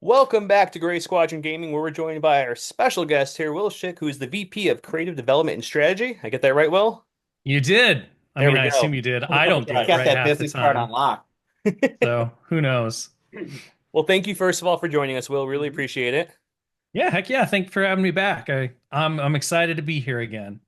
Welcome back to Gray Squadron Gaming, where we're joined by our special guest here, Will Shick, who is the VP of Creative Development and Strategy. I get that right, Will? You did. I There mean, we I assume go. you did. I I'll don't get try. it Got right that half the business card time. on lock. So who knows? Well, thank you first of all for joining us, Will. Really appreciate it. Yeah, heck yeah. Thank you for having me back. I'm excited to be here again.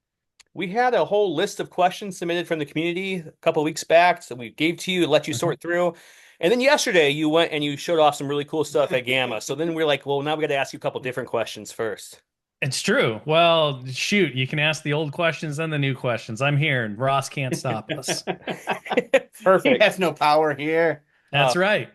We had a whole list of questions submitted from the community a couple weeks back that we gave to you, let you Mhm. sort through. And then yesterday you went and you showed off some really cool stuff at Gamma. So then we're like, well, now we got to ask you a couple different questions first. It's true. Well, shoot, you can ask the old questions and the new questions. I'm here and Ross can't stop us. He Perfect. has no power here. Uh, That's right.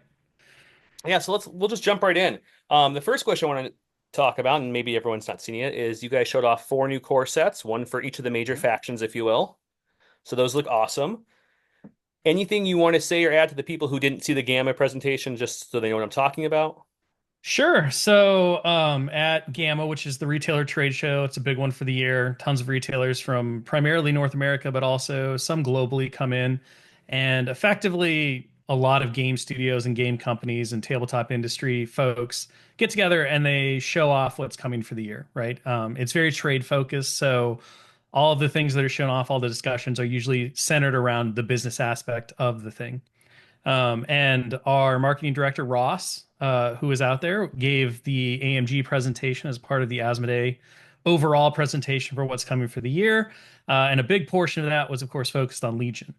Yeah, so we'll just jump right in. The first question I want to talk about, and maybe everyone's not seen it, is you guys showed off four new core sets, one for each of the major factions, if you will. So those look awesome. Anything you want to say or add to the people who didn't see the Gamma presentation, just so they know what I'm talking about? Sure. So, at Gamma, which is the retailer trade show, it's a big one for the year. Tons of retailers from primarily North America, but also some globally come in. And effectively, a lot of game studios and game companies and tabletop industry folks get together and they show off what's coming for the year, right? It's very trade focused. So, all of the things that are shown off, all the discussions are usually centered around the business aspect of the thing. And our marketing director, Ross, who is out there, gave the AMG presentation as part of the Asmodee overall presentation for what's coming for the year. And a big portion of that was, of course, focused on Legion.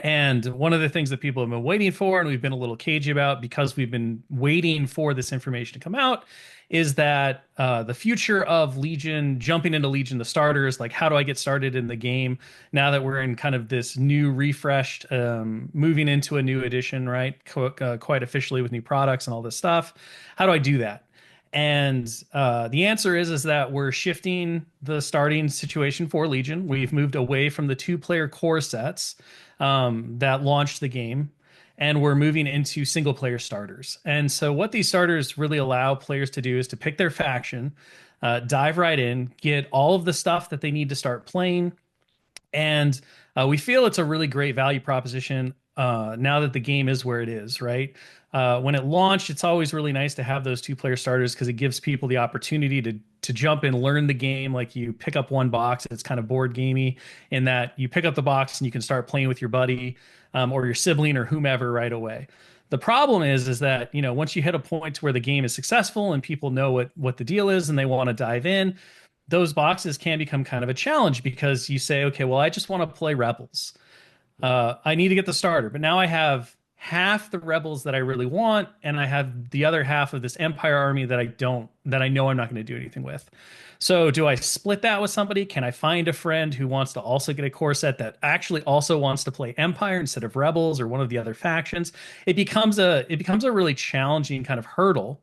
And one of the things that people have been waiting for, and we've been a little cagey about because we've been waiting for this information to come out, is that the future of Legion, jumping into Legion, the starters, like how do I get started in the game now that we're in kind of this new refreshed, moving into a new edition, right? Quite officially with new products and all this stuff. How do I do that? And the answer is that we're shifting the starting situation for Legion. We've moved away from the two-player core sets that launched the game, and we're moving into single-player starters. And so, what these starters really allow players to do is to pick their faction, dive right in, get all of the stuff that they need to start playing, and we feel it's a really great value proposition now that the game is where it is, right? When it launched, it's always really nice to have those two-player starters because it gives people the opportunity to jump in, learn the game. Like you pick up one box, it's kind of board gamey in that you pick up the box and you can start playing with your buddy or your sibling or whomever right away. The problem is that once you hit a point where the game is successful and people know what the deal is and they want to dive in, those boxes can become kind of a challenge because you say, okay, well, I just want to play Rebels. I need to get the starter, but now I have half the Rebels that I really want, and I have the other half of this Empire army that I know I'm not going to do anything with. So, do I split that with somebody? Can I find a friend who wants to also get a core set that actually also wants to play Empire instead of Rebels or one of the other factions? It becomes a really challenging kind of hurdle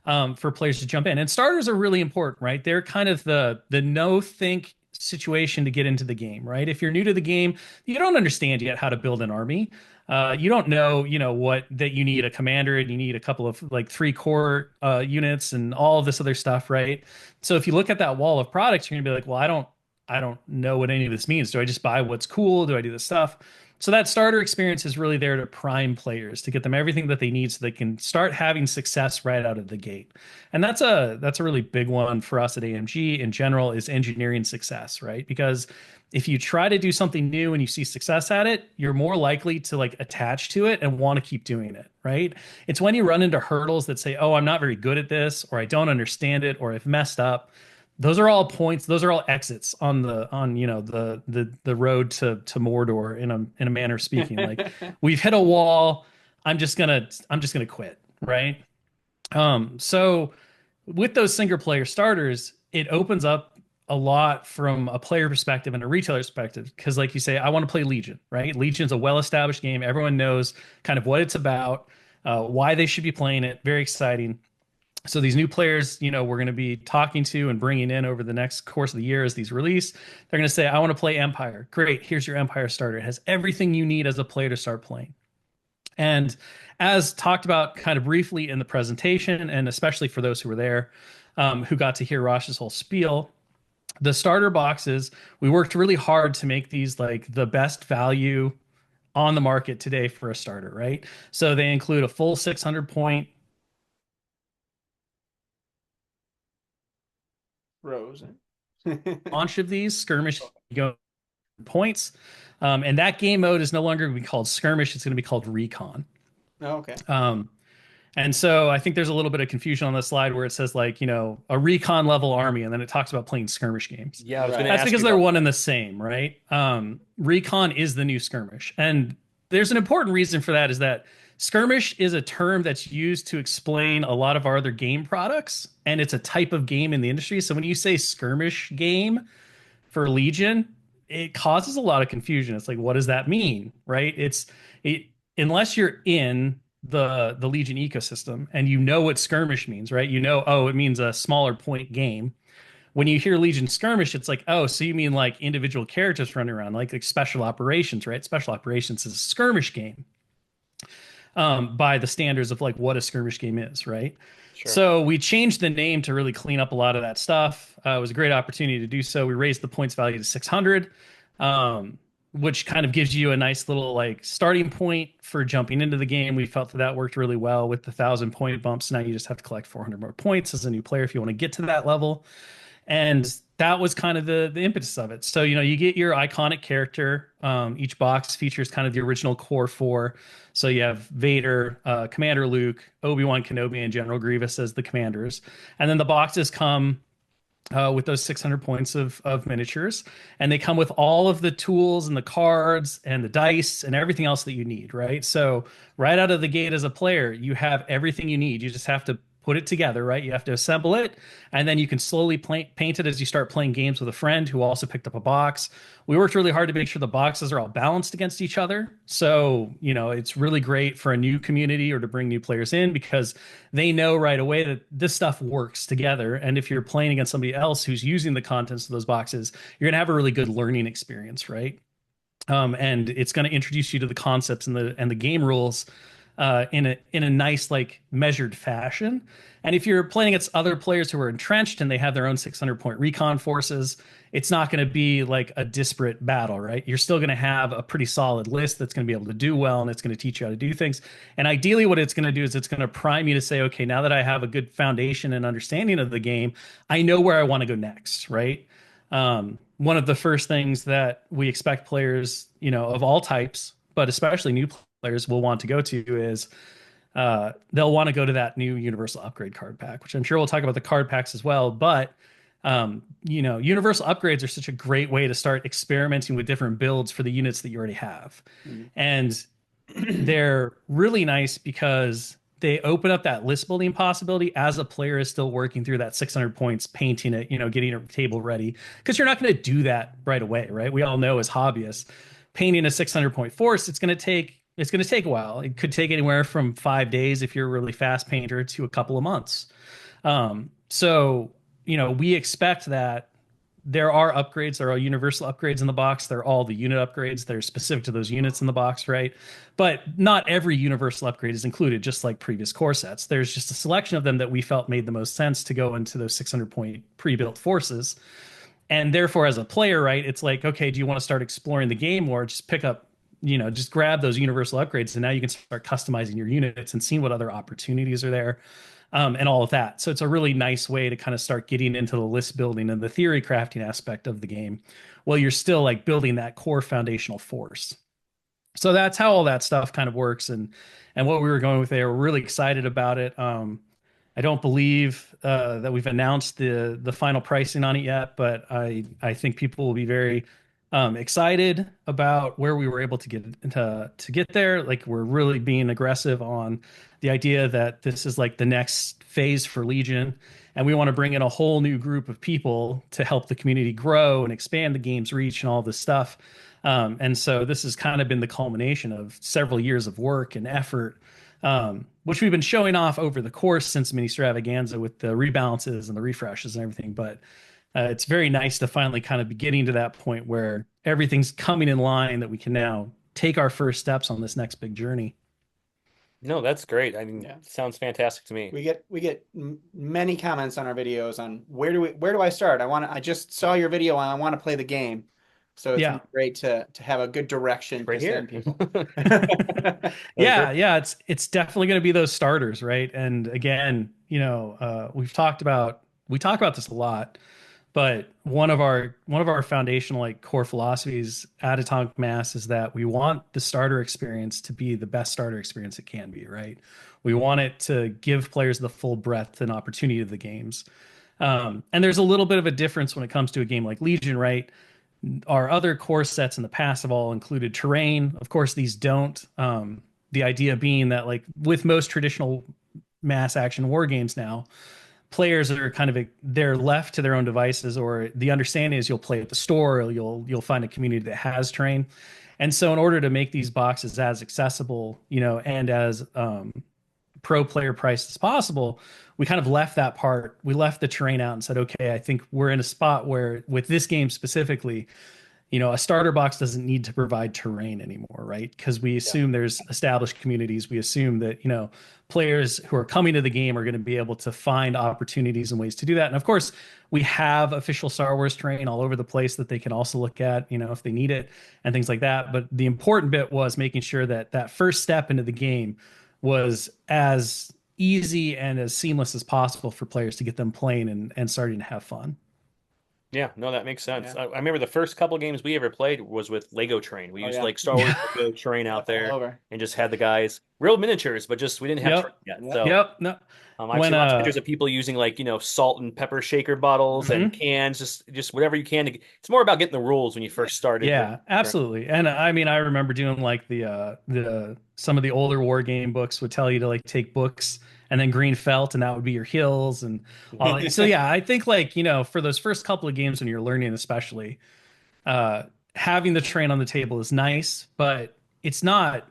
for players to jump in. And starters are really important, right? They're kind of the no think situation to get into the game, right? If you're new to the game, you don't understand yet how to build an army. You don't know, what that you need a commander and you need a couple of like three core units and all of this other stuff, right? So if you look at that wall of products, you're gonna be like, well, I don't know what any of this means. Do I just buy what's cool? Do I do this stuff? So that starter experience is really there to prime players to get them everything that they need so they can start having success right out of the gate. And that's a really big one for us at AMG in general is engineering success, right? Because if you try to do something new and you see success at it, you're more likely to like attach to it and want to keep doing it, right? It's when you run into hurdles that say, "Oh, I'm not very good at this," or "I don't understand it," or "I've messed up." Those are all points, those are all exits on the road to Mordor in a manner of speaking. Like we've hit a wall. I'm just gonna quit, right? So with those single player starters, it opens up a lot from a player perspective and a retailer perspective. Because, like you say, I want to play Legion, right? Legion's a well established game. Everyone knows kind of what it's about, why they should be playing it. Very exciting. So these new players, we're going to be talking to and bringing in over the next course of the year as these release. They're going to say, I want to play Empire. Great. Here's your Empire starter. It has everything you need as a player to start playing. And as talked about kind of briefly in the presentation, and especially for those who were there, who got to hear Rosh's whole spiel, the starter boxes, we worked really hard to make these like the best value on the market today for a starter, right? So they include a full 600 point Rose. launch of these skirmish go points. And that game mode is no longer going to be called skirmish. It's going to be called recon. Oh, okay. And so I think there's a little bit of confusion on the slide where it says like, a recon level army, and then it talks about playing skirmish games. Yeah, I was Right. going to That's ask because you they're about one and the same, right? Recon is the new skirmish. And there's an important reason for that is that skirmish is a term that's used to explain a lot of our other game products, and it's a type of game in the industry. So when you say skirmish game for Legion, it causes a lot of confusion. It's like, what does that mean, right? It unless you're in the Legion ecosystem and you know what skirmish means, right? Oh, it means a smaller point game. When you hear Legion skirmish, it's like, oh, so you mean like individual characters running around, like special operations, right? Special operations is a skirmish game, by the standards of like what a skirmish game is, right? Sure. So we changed the name to really clean up a lot of that stuff. It was a great opportunity to do so. We raised the points value to 600, which kind of gives you a nice little like starting point for jumping into the game. We felt that that worked really well with the 1,000 point bumps. Now you just have to collect 400 more points as a new player if you want to get to that level. And that was kind of the impetus of it. So, you get your iconic character. Each box features kind of the original core four. So you have Vader, Commander Luke, Obi-Wan Kenobi, and General Grievous as the commanders. And then the boxes come with those 600 points of miniatures. And they come with all of the tools and the cards and the dice and everything else that you need, right? So right out of the gate as a player, you have everything you need. You just have to put it together, right? You have to assemble it, and then you can slowly paint it as you start playing games with a friend who also picked up a box. We worked really hard to make sure the boxes are all balanced against each other. So, it's really great for a new community or to bring new players in because they know right away that this stuff works together. And if you're playing against somebody else who's using the contents of those boxes, you're going to have a really good learning experience, right? And it's going to introduce you to the concepts and the game rules in a nice like measured fashion. And if you're playing against other players who are entrenched and they have their own 600-point recon forces, it's not going to be like a disparate battle, right? You're still going to have a pretty solid list that's going to be able to do well, and it's going to teach you how to do things. And ideally what it's going to do is it's going to prime you to say, okay, now that I have a good foundation and understanding of the game, I know where I want to go next, right? One of the first things that we expect players, of all types, but especially new players will want to go to is they'll want to go to that new universal upgrade card pack, which I'm sure we'll talk about the card packs as well. But universal upgrades are such a great way to start experimenting with different builds for the units that you already have. And they're really nice because they open up that list building possibility as a player is still working through that 600 points, painting it, getting a table ready, because you're not going to do that right away, right? We all know as hobbyists, painting a 600-point force, it's going to take a while. It could take anywhere from 5 days if you're a really fast painter to a couple of months. So, we expect that there are upgrades. There are universal upgrades in the box. They're all the unit upgrades. They're specific to those units in the box, right? But not every universal upgrade is included, just like previous core sets. There's just a selection of them that we felt made the most sense to go into those 600-point pre-built forces. And therefore, as a player, right, it's like, okay, do you want to start exploring the game more? Just pick up, just grab those universal upgrades, and now you can start customizing your units and seeing what other opportunities are there, and all of that. So it's a really nice way to kind of start getting into the list building and the theory crafting aspect of the game while you're still like building that core foundational force. So that's how all that stuff kind of works, and what we were going with there. We're really excited about it. I don't believe that we've announced the final pricing on it yet, but I think people will be very excited about where we were able to get there. Like, we're really being aggressive on the idea that this is like the next phase for Legion, and we want to bring in a whole new group of people to help the community grow and expand the game's reach and all this stuff. And so this has kind of been the culmination of several years of work and effort, which we've been showing off over the course since Mini Stravaganza with the rebalances and the refreshes and everything. But it's very nice to finally kind of be getting to that point where everything's coming in line, that we can now take our first steps on this next big journey. No, that's great. I mean, Yeah. sounds fantastic to me. We get many comments on our videos on where do I start? I just saw your video and I want to play the game. So it's great to have a good direction Right to here. send people. Yeah, it's definitely going to be those starters, right? And again, we talk about this a lot, But one of our foundational like core philosophies at Atomic Mass is that we want the starter experience to be the best starter experience it can be, right? We want it to give players the full breadth and opportunity of the games. And there's a little bit of a difference when it comes to a game like Legion, right? Our other core sets in the past have all included terrain. Of course, these don't. The idea being that, like with most traditional mass action war games now, players are kind of they're left to their own devices, or the understanding is you'll play at the store, or you'll find a community that has terrain. And so, in order to make these boxes as accessible, and as pro player priced as possible, we kind of left that part. We left the terrain out and said, okay, I think we're in a spot where, with this game specifically, a starter box doesn't need to provide terrain anymore, right? Because we assume there's established communities. We assume that, players who are coming to the game are going to be able to find opportunities and ways to do that. And of course, we have official Star Wars terrain all over the place that they can also look at, if they need it and things like that. But the important bit was making sure that that first step into the game was as easy and as seamless as possible for players to get them playing and starting to have fun. Yeah, no, that makes sense. Yeah. I remember the first couple games we ever played was with Lego Train. We used like Star Wars Lego Train out there and just had the guys, real miniatures, but just we didn't have terrain yet. So No. I've seen lots of pictures of people using like salt and pepper shaker bottles and cans, just whatever you can. It's more about getting the rules when you first started. Yeah, absolutely. And I mean, I remember doing like the some of the older war game books would tell you to like take books and then green felt, and that would be your hills and all that. So yeah, I think like for those first couple of games when you're learning, especially, having the terrain on the table is nice, but it's not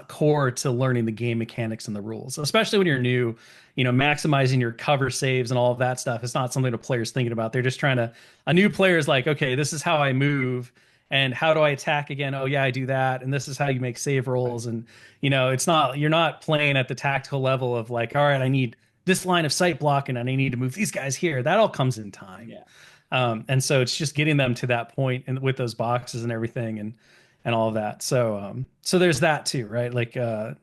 core to learning the game mechanics and the rules, especially when you're new. Maximizing your cover saves and all of that stuff. It's not something a player's thinking about. They're just a new player is like, okay, this is how I move and how do I attack again? Oh yeah, I do that. And this is how you make save rolls. And you're not playing at the tactical level of like, all right, I need this line of sight blocking and I need to move these guys here. That all comes in time. Yeah. And so it's just getting them to that point and with those boxes and everything and all of that. So there's that too, right? Like,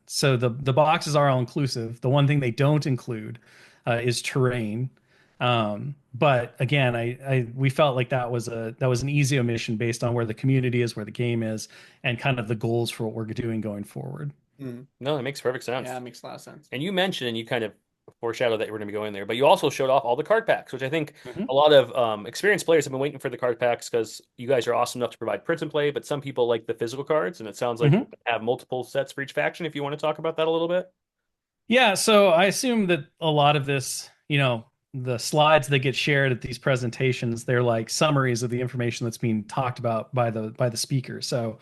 so the boxes are all inclusive. The one thing they don't include is terrain. But again, we felt like that was an easy omission based on where the community is, where the game is, and kind of the goals for what we're doing going forward. No, that makes perfect sense. Yeah, that makes a lot of sense. And you mentioned, and you kind of foreshadowed that you were going to be going there, but you also showed off all the card packs, which I think a lot of experienced players have been waiting for the card packs because you guys are awesome enough to provide print and play, but some people like the physical cards, and it sounds like you have multiple sets for each faction. If you want to talk about that a little bit. Yeah, so I assume that a lot of this, the slides that get shared at these presentations, they're like summaries of the information that's being talked about by the speaker. So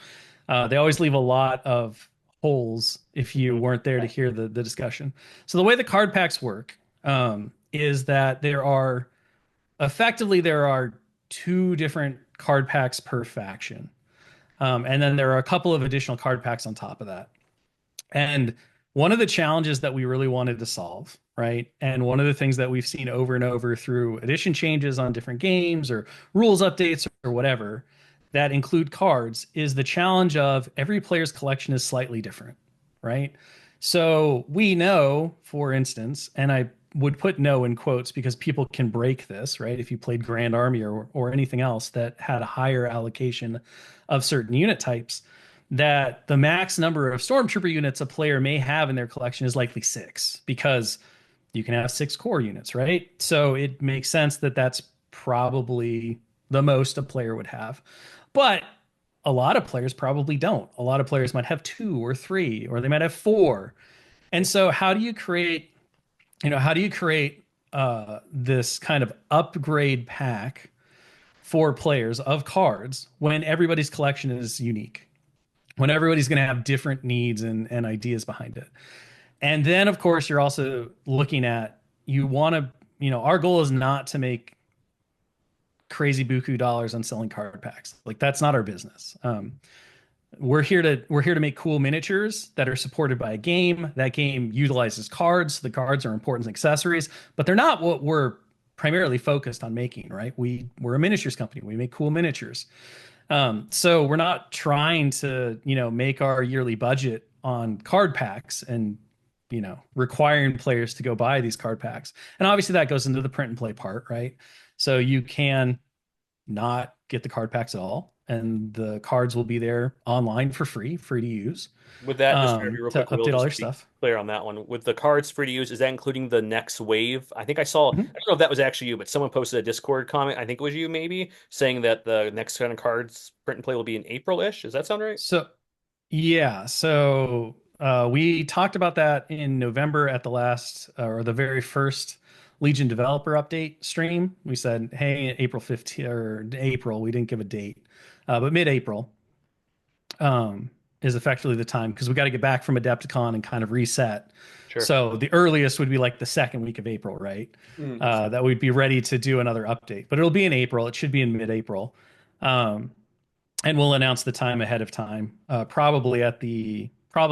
they always leave a lot of holes if you weren't there to hear the discussion. So the way the card packs work is that there are two different card packs per faction. And then there are a couple of additional card packs on top of that. And one of the challenges that we really wanted to solve, right? And one of the things that we've seen over and over through edition changes on different games or rules updates or whatever that include cards is the challenge of every player's collection is slightly different, right? So we know, for instance, and I would put "no" in quotes because people can break this, right? If you played Grand Army or anything else that had a higher allocation of certain unit types, that the max number of Stormtrooper units a player may have in their collection is likely 6 because you can have 6 core units, right? So it makes sense that that's probably the most a player would have. But a lot of players probably don't. A lot of players might have 2 or 3, or they might have 4. And so how do you create this kind of upgrade pack for players of cards when everybody's collection is unique, when everybody's going to have different needs and ideas behind it? And then, of course, you're also looking at, our goal is not to make crazy buku dollars on selling card packs. Like, that's not our business. We're here to make cool miniatures that are supported by a game. That game utilizes cards. The cards are important as accessories, but they're not what we're primarily focused on making, right? We're a miniatures company. We make cool miniatures. So we're not trying to, make our yearly budget on card packs and, requiring players to go buy these card packs. And obviously that goes into the print and play part, right? So you can not get the card packs at all, and the cards will be there online for free to use, With that, just maybe real to quick, Will, update all just your to be stuff. clear on that one. With the cards free to use, is that including the next wave? I think I saw, I Mhm. don't know if that was actually you, but someone posted a Discord comment, I think it was you maybe, saying that the next kind of cards print and play will be in April-ish. Does that sound right? So yeah, so we talked about that in November at the last or the very first Legion developer update stream. We said, hey, April 15th or April, we didn't give a date, but mid-April is effectively the time because we got to get back from Adepticon and kind of reset. Sure. So the earliest would be like the second week of April, right? That we'd be ready to do another update, but it'll be in April. It should be in mid-April. Um, and we'll announce the time ahead of time, probably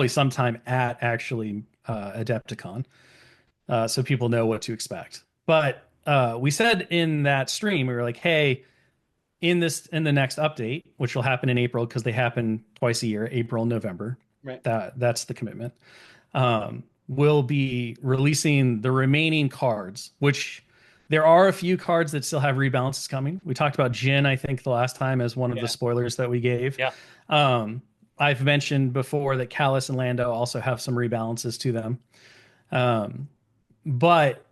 sometime at actually Adepticon, so people know what to expect. But we said in that stream, we were like, hey, in the next update, which will happen in April because they happen twice a year, April and November. Right. That's the commitment. We'll be releasing the remaining cards, which there are a few cards that still have rebalances coming. We talked about Jin, I think, the last time as one of the Yeah. spoilers that we gave. Yeah. I've mentioned before that Callus and Lando also have some rebalances to them. But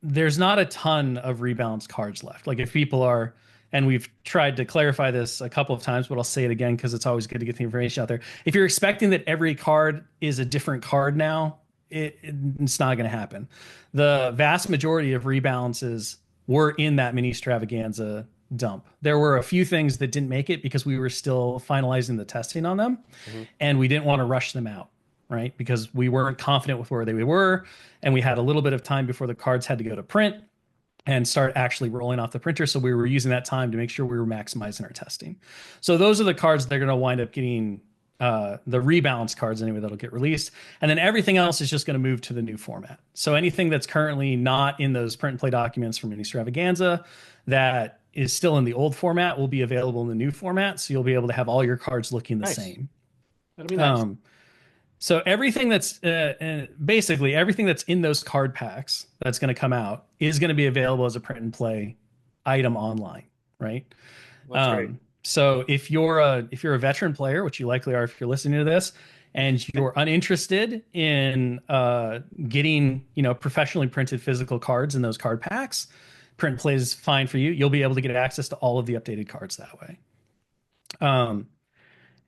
there's not a ton of rebalanced cards left. Like if people are, and we've tried to clarify this a couple of times, but I'll say it again because it's always good to get the information out there. If you're expecting that every card is a different card now, it's not going to happen. The vast majority of rebalances were in that mini extravaganza dump. There were a few things that didn't make it because we were still finalizing the testing on them, Mhm. and we didn't want to rush them out, right? Because we weren't confident with where they were, and we had a little bit of time before the cards had to go to print and start actually rolling off the printer. So we were using that time to make sure we were maximizing our testing. So those are the cards that are going to wind up getting the rebalance cards anyway that'll get released. And then everything else is just going to move to the new format. So anything that's currently not in those print and play documents from Mini Extravaganza that is still in the old format will be available in the new format. So you'll be able to have all your cards looking the Nice. same. That'll be nice. So everything that's basically everything that's in those card packs that's going to come out is going to be available as a print and play item online, right? That's great. So if you're a veteran player, which you likely are if you're listening to this, and you're uninterested in getting professionally printed physical cards in those card packs, print and play is fine for you. You'll be able to get access to all of the updated cards that way.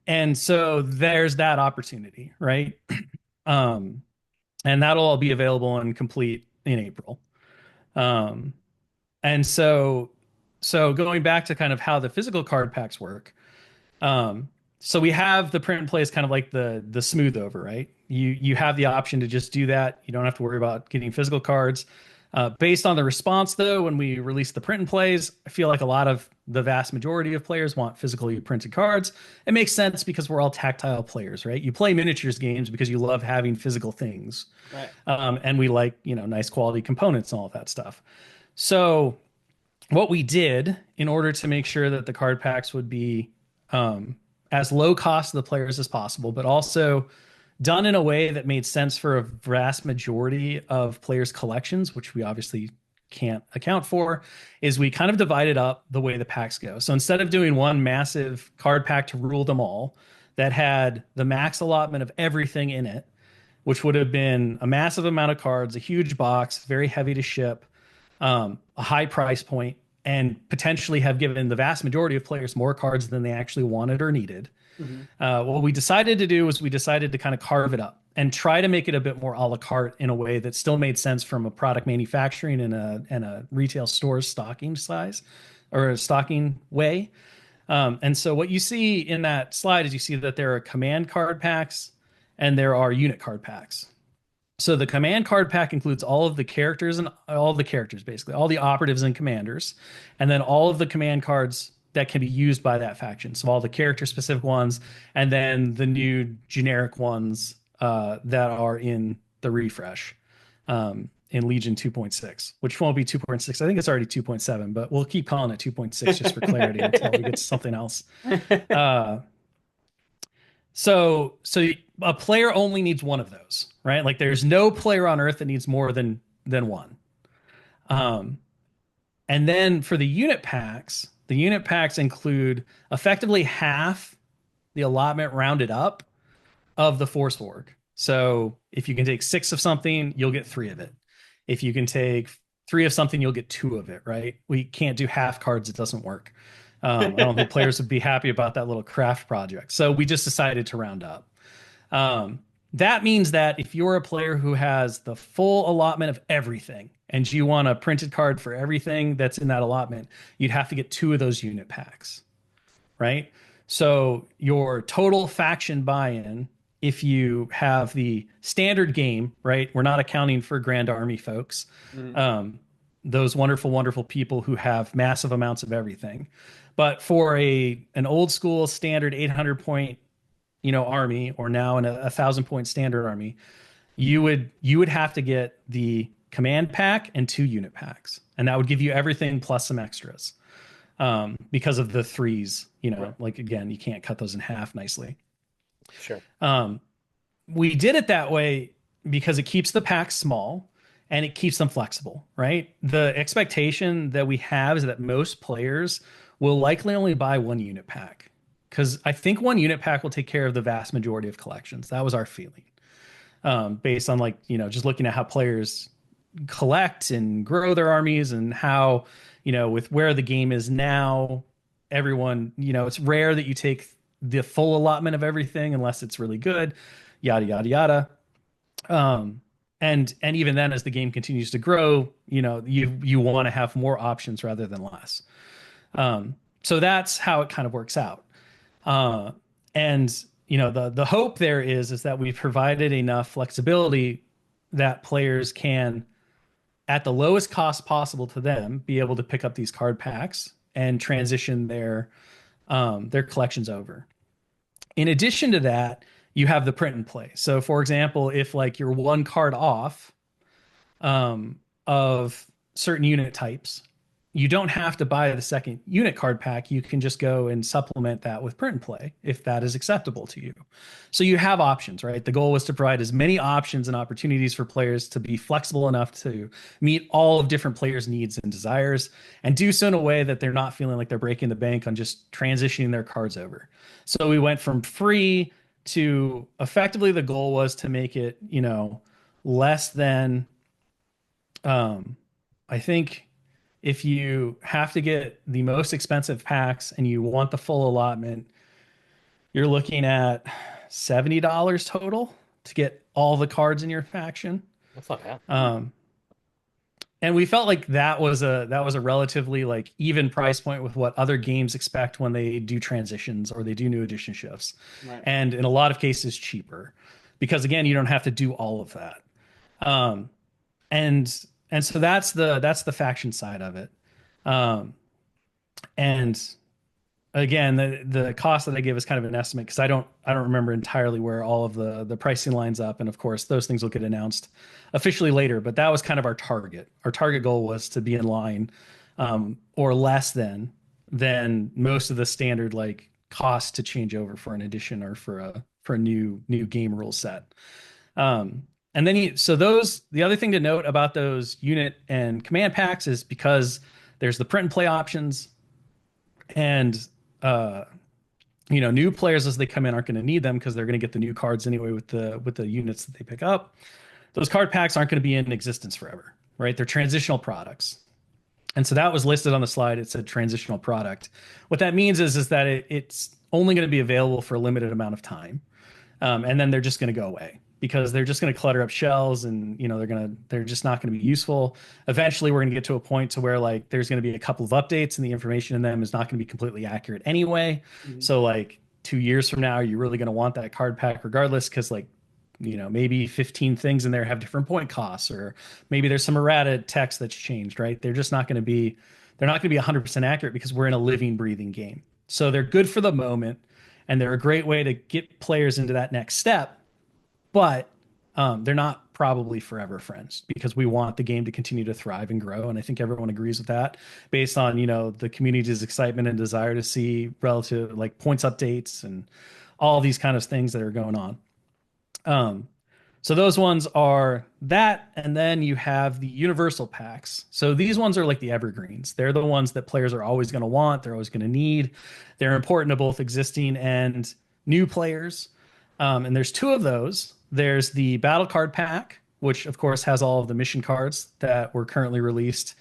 And so there's that opportunity, right? And that'll all be available and complete in April. Um, and so going back to kind of how the physical card packs work. So we have the print and play is kind of like the smooth over, right? You have the option to just do that. You don't have to worry about getting physical cards. Based on the response, though, when we release the print and plays, I feel like the vast majority of players want physically printed cards. It makes sense because we're all tactile players, right? You play miniatures games because you love having physical things, Right. and we like nice quality components and all of that stuff. So what we did in order to make sure that the card packs would be as low cost to the players as possible, but also done in a way that made sense for a vast majority of players' collections, which we obviously can't account for, is we kind of divided up the way the packs go. So instead of doing one massive card pack to rule them all that had the max allotment of everything in it, which would have been a massive amount of cards, a huge box, very heavy to ship, a high price point, and potentially have given the vast majority of players more cards than they actually wanted or needed. What we decided to do was we decided to kind of carve it up and try to make it a bit more a la carte in a way that still made sense from a product manufacturing and a retail store's stocking size or a stocking way. And so what you see in that slide is you see that there are command card packs and there are unit card packs. So the command card pack includes all of the characters and all the characters, basically, all the operatives and commanders, and then all of the command cards that can be used by that faction. So all the character specific ones, and then the new generic ones that are in the refresh in Legion 2.6, which won't be 2.6. I think it's already 2.7, but we'll keep calling it 2.6 just for clarity until we get to something else. So a player only needs one of those, right? Like there's no player on Earth that needs more than one. And And then for the unit packs include effectively half the allotment rounded up of the force org. So if you can take 6 of something, you'll get 3 of it. If you can take 3 of something, you'll get 2 of it, right? We can't do half cards. It doesn't work. I don't think players would be happy about that little craft project. So we just decided to round up. That means that if you're a player who has the full allotment of everything and you want a printed card for everything that's in that allotment, you'd have to get 2 of those unit packs, right? So your total faction buy-in, if you have the standard game, right? We're not accounting for Grand Army folks. Those wonderful, wonderful people who have massive amounts of everything. But for an old school standard 800 point army, or now in a 1,000 point standard army, you would have to get the command pack and 2 unit packs, and that would give you everything plus some extras, because of the 3s. Right. Like, again, you can't cut those in half nicely. Sure. We did it that way because it keeps the packs small and it keeps them flexible, right? The expectation that we have is that most players will likely only buy 1 unit pack, because I think 1 unit pack will take care of the vast majority of collections. That was our feeling, based on just looking at how players collect and grow their armies, and how, with where the game is now, everyone, it's rare that you take the full allotment of everything unless it's really good, yada, yada, yada. And even then, as the game continues to grow, you want to have more options rather than less. So that's how it kind of works out. And the hope there is that we've provided enough flexibility that players can, at the lowest cost possible to them, be able to pick up these card packs and transition their collections over. In addition to that, you have the print and play. So, for example, if you're 1 card off of certain unit types, you don't have to buy the second unit card pack. You can just go and supplement that with print and play if that is acceptable to you. So you have options, right? The goal was to provide as many options and opportunities for players to be flexible enough to meet all of different players' needs and desires, and do so in a way that they're not feeling like they're breaking the bank on just transitioning their cards over. So we went from free to, effectively, the goal was to make it, less than, I think, if you have to get the most expensive packs and you want the full allotment, you're looking at $70 total to get all the cards in your faction. That's not bad. And we felt like that was a relatively even price point with what other games expect when they do transitions or they do new edition shifts. Right. And in a lot of cases cheaper, because again, you don't have to do all of that. And so that's the faction side of it. And again, the cost that I give is kind of an estimate, because I don't remember entirely where all of the pricing lines up, and of course those things will get announced officially later. But that was kind of our target. Our target goal was to be in line, or less than most of the standard cost to change over for an edition or for a new game rule set. And then the other thing to note about those unit and command packs is, because there's the print and play options, and new players as they come in aren't going to need them because they're going to get the new cards anyway with the units that they pick up. Those card packs aren't going to be in existence forever, right? They're transitional products. And so that was listed on the slide. It said transitional product. What that means is that it's only going to be available for a limited amount of time. And then they're just going to go away, because they're just going to clutter up shells, and they're just not going to be useful. Eventually we're going to get to a point to where there's going to be a couple of updates, and the information in them is not going to be completely accurate anyway. Mm-hmm. So 2 years from now, are you really going to want that card pack regardless? Because maybe 15 things in there have different point costs, or maybe there's some errata text that's changed, right? They're not going to be 100% accurate, because we're in a living, breathing game. So they're good for the moment, and they're a great way to get players into that next step. But they're not probably forever friends, because we want the game to continue to thrive and grow. And I think everyone agrees with that, based on, the community's excitement and desire to see relative points updates and all these kind of things that are going on. So those ones are that, and then you have the universal packs. So these ones are like the evergreens. They're the ones that players are always going to want. They're always going to need. They're important to both existing and new players. And there's two of those. There's the battle card pack, which of course has all of the mission cards that were currently released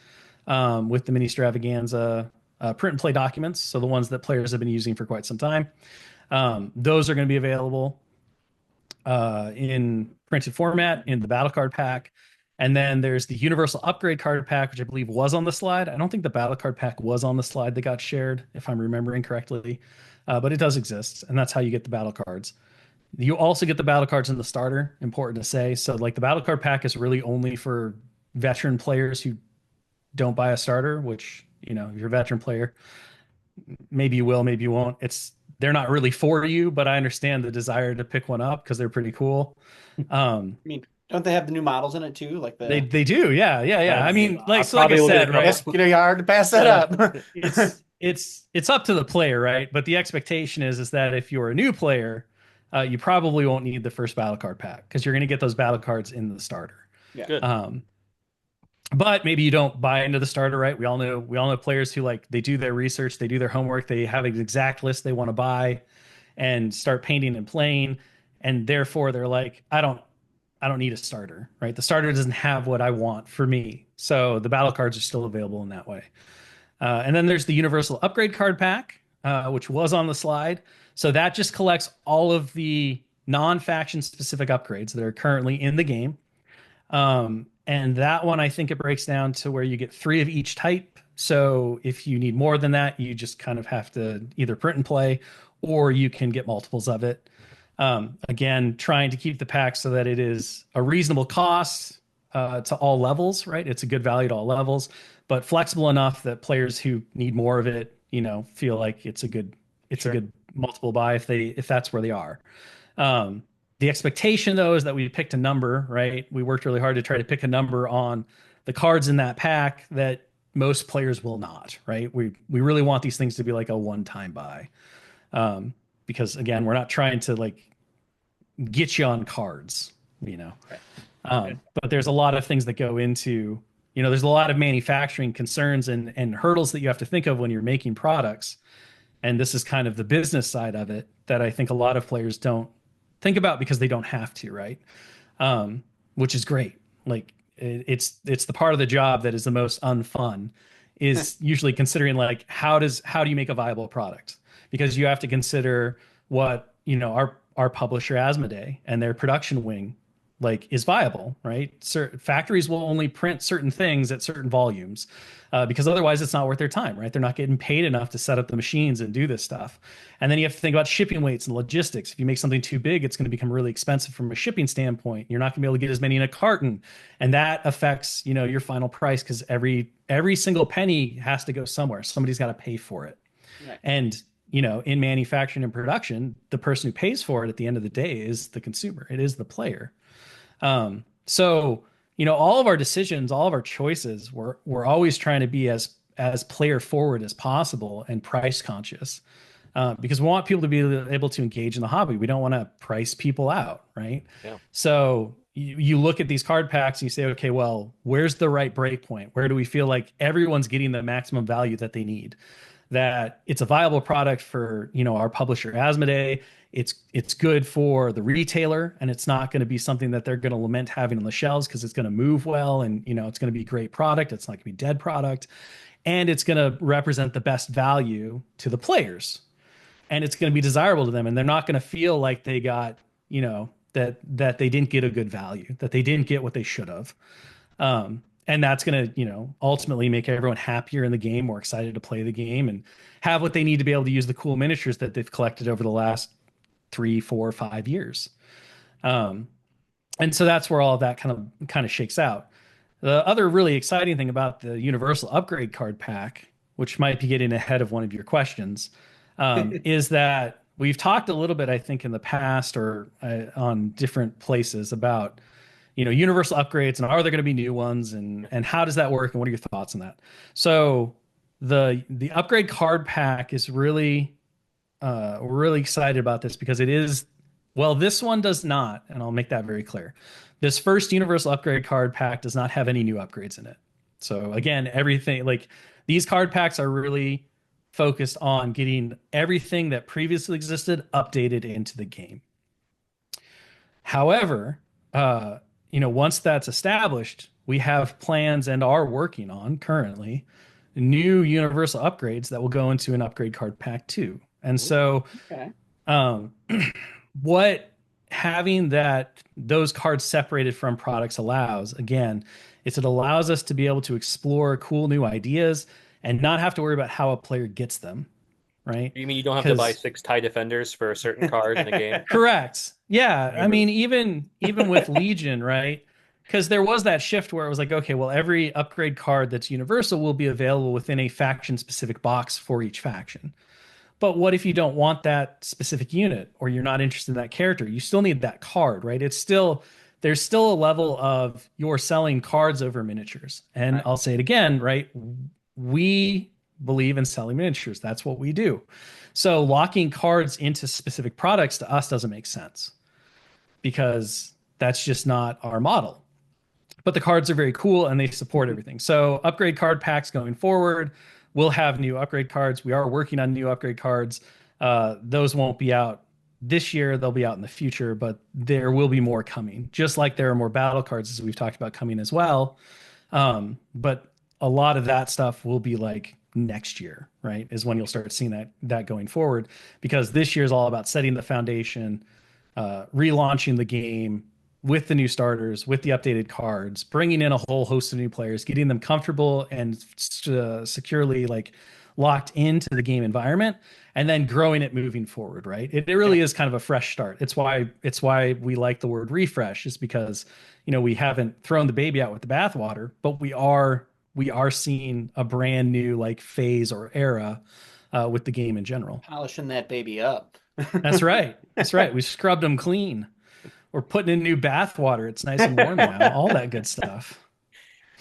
with the mini extravaganza print and play documents. So the ones that players have been using for quite some time. Those are going to be available in printed format in the battle card pack. And then there's the universal upgrade card pack, which I believe was on the slide. I don't think the battle card pack was on the slide that got shared, if I'm remembering correctly, but it does exist, and that's how you get the battle cards. You also get the battle cards in the starter, important to say. So like the battle card pack is really only for veteran players who don't buy a starter, which, you know, if you're a veteran player, maybe you will, maybe you won't. They're not really for you, but I understand the desire to pick one up because they're pretty cool. I mean, don't they have the new models in it too? Like they do, yeah. I mean, like I'll I said, right? Yes, you know, hard to pass that up. it's up to the player, right? But the expectation is that if you're a new player, you probably won't need the first battle card pack because you're going to get those battle cards in the starter. Yeah. Good. But maybe you don't buy into the starter, right? We all know players who like they do their research, they do their homework, they have an exact list they want to buy and start painting and playing, and therefore they're like, I don't need a starter, right? The starter doesn't have what I want for me. So the battle cards are still available in that way. And then there's the universal upgrade card pack, which was on the slide. So that just collects all of the non-faction specific upgrades that are currently in the game. And that one, I think it breaks down to where you get 3 of each type. So if you need more than that, you just kind of have to either print and play, or you can get multiples of it. Again, trying to keep the pack so that it is a reasonable cost to all levels, right? It's a good value to all levels, but flexible enough that players who need more of it, you know, feel like it's a good multiple buy if that's where they are. The expectation, though, is that we picked a number, right? We worked really hard to try to pick a number on the cards in that pack that most players will not, right? We really want these things to be like a one-time buy. Because, again, we're not trying to, like, get you on cards, you know? But there's a lot of things that go into, you know, there's a lot of manufacturing concerns and hurdles that you have to think of when you're making products. And this is kind of the business side of it that I think a lot of players don't think about because they don't have to, right? Which is great. Like it's the part of the job that is the most unfun is usually considering like how do you make a viable product? Because you have to consider what, you know, our publisher Asmodee and their production wing like is viable, right? Factories will only print certain things at certain volumes because otherwise it's not worth their time, right? They're not getting paid enough to set up the machines and do this stuff. And then you have to think about shipping weights and logistics. If you make something too big, it's going to become really expensive from a shipping standpoint. You're not going to be able to get as many in a carton, and that affects, you know, your final price because every single penny has to go somewhere. Somebody's got to pay for it. Right. And you know, in manufacturing and production, the person who pays for it at the end of the day is the consumer. It is the player. So, you know, all of our decisions, all of our choices, we're always trying to be as player forward as possible and price conscious, because we want people to be able to engage in the hobby. We don't want to price people out, right? Yeah. So you look at these card packs and you say, okay, well, where's the right break point? Where do we feel like everyone's getting the maximum value that they need? That it's a viable product for, you know, our publisher Asmodee. It's good for the retailer, and it's not going to be something that they're going to lament having on the shelves because it's going to move well, and you know it's going to be great product. It's not going to be dead product, and it's going to represent the best value to the players, and it's going to be desirable to them, and they're not going to feel like they got, you know, that they didn't get a good value, that they didn't get what they should have. And that's going to, you know, ultimately make everyone happier in the game, more excited to play the game, and have what they need to be able to use the cool miniatures that they've collected over the last 3, 4, 5 years. And so that's where all of that kind of shakes out. The other really exciting thing about the Universal Upgrade card pack, which might be getting ahead of one of your questions, is that we've talked a little bit, I think, in the past or on different places about, you know, universal upgrades and are there going to be new ones and how does that work and what are your thoughts on that? So the upgrade card pack is really we're really excited about this because it is Well, this one does not, and I'll make that very clear. This first universal upgrade card pack does not have any new upgrades in it. So again, everything like these card packs are really focused on getting everything that previously existed updated into the game. However, uh, once that's established, we have plans and are working on currently new universal upgrades that will go into an upgrade card pack too. And so, Okay. um, what having those cards separated from products allows, again, is it allows us to be able to explore cool new ideas and not have to worry about how a player gets them, right? You mean you don't have to buy Because 6 TIE defenders for a certain card in the game? correct. Yeah. I Remember. mean, even with Legion, right? Because there was that shift where it was like, okay, well, every upgrade card that's universal will be available within a faction specific box for each faction. But what if you don't want that specific unit or you're not interested in that character? You still need that card, right? There's still a level of you're selling cards over miniatures. And Right. I'll say it again, right? We believe in selling miniatures. That's what we do. So locking cards into specific products to us doesn't make sense because that's just not our model. But the cards are very cool and they support everything. So upgrade card packs going forward, we'll have new upgrade cards. We are working on new upgrade cards. Those won't be out this year. They'll be out in the future, but there will be more coming. Just like there are more battle cards, as we've talked about, coming as well. But a lot of that stuff will be like next year, right? Is when you'll start seeing that going forward, because this year is all about setting the foundation, relaunching the game with the new starters, with the updated cards, bringing in a whole host of new players, getting them comfortable and securely like locked into the game environment, and then growing it moving forward. Right? It really is kind of a fresh start. It's why we like the word refresh, is because we haven't thrown the baby out with the bathwater, but we are seeing a brand new like phase or era with the game in general. Polishing that baby up. That's right. That's right. We scrubbed them clean. We're putting in new bath water. It's nice and warm now. All that good stuff.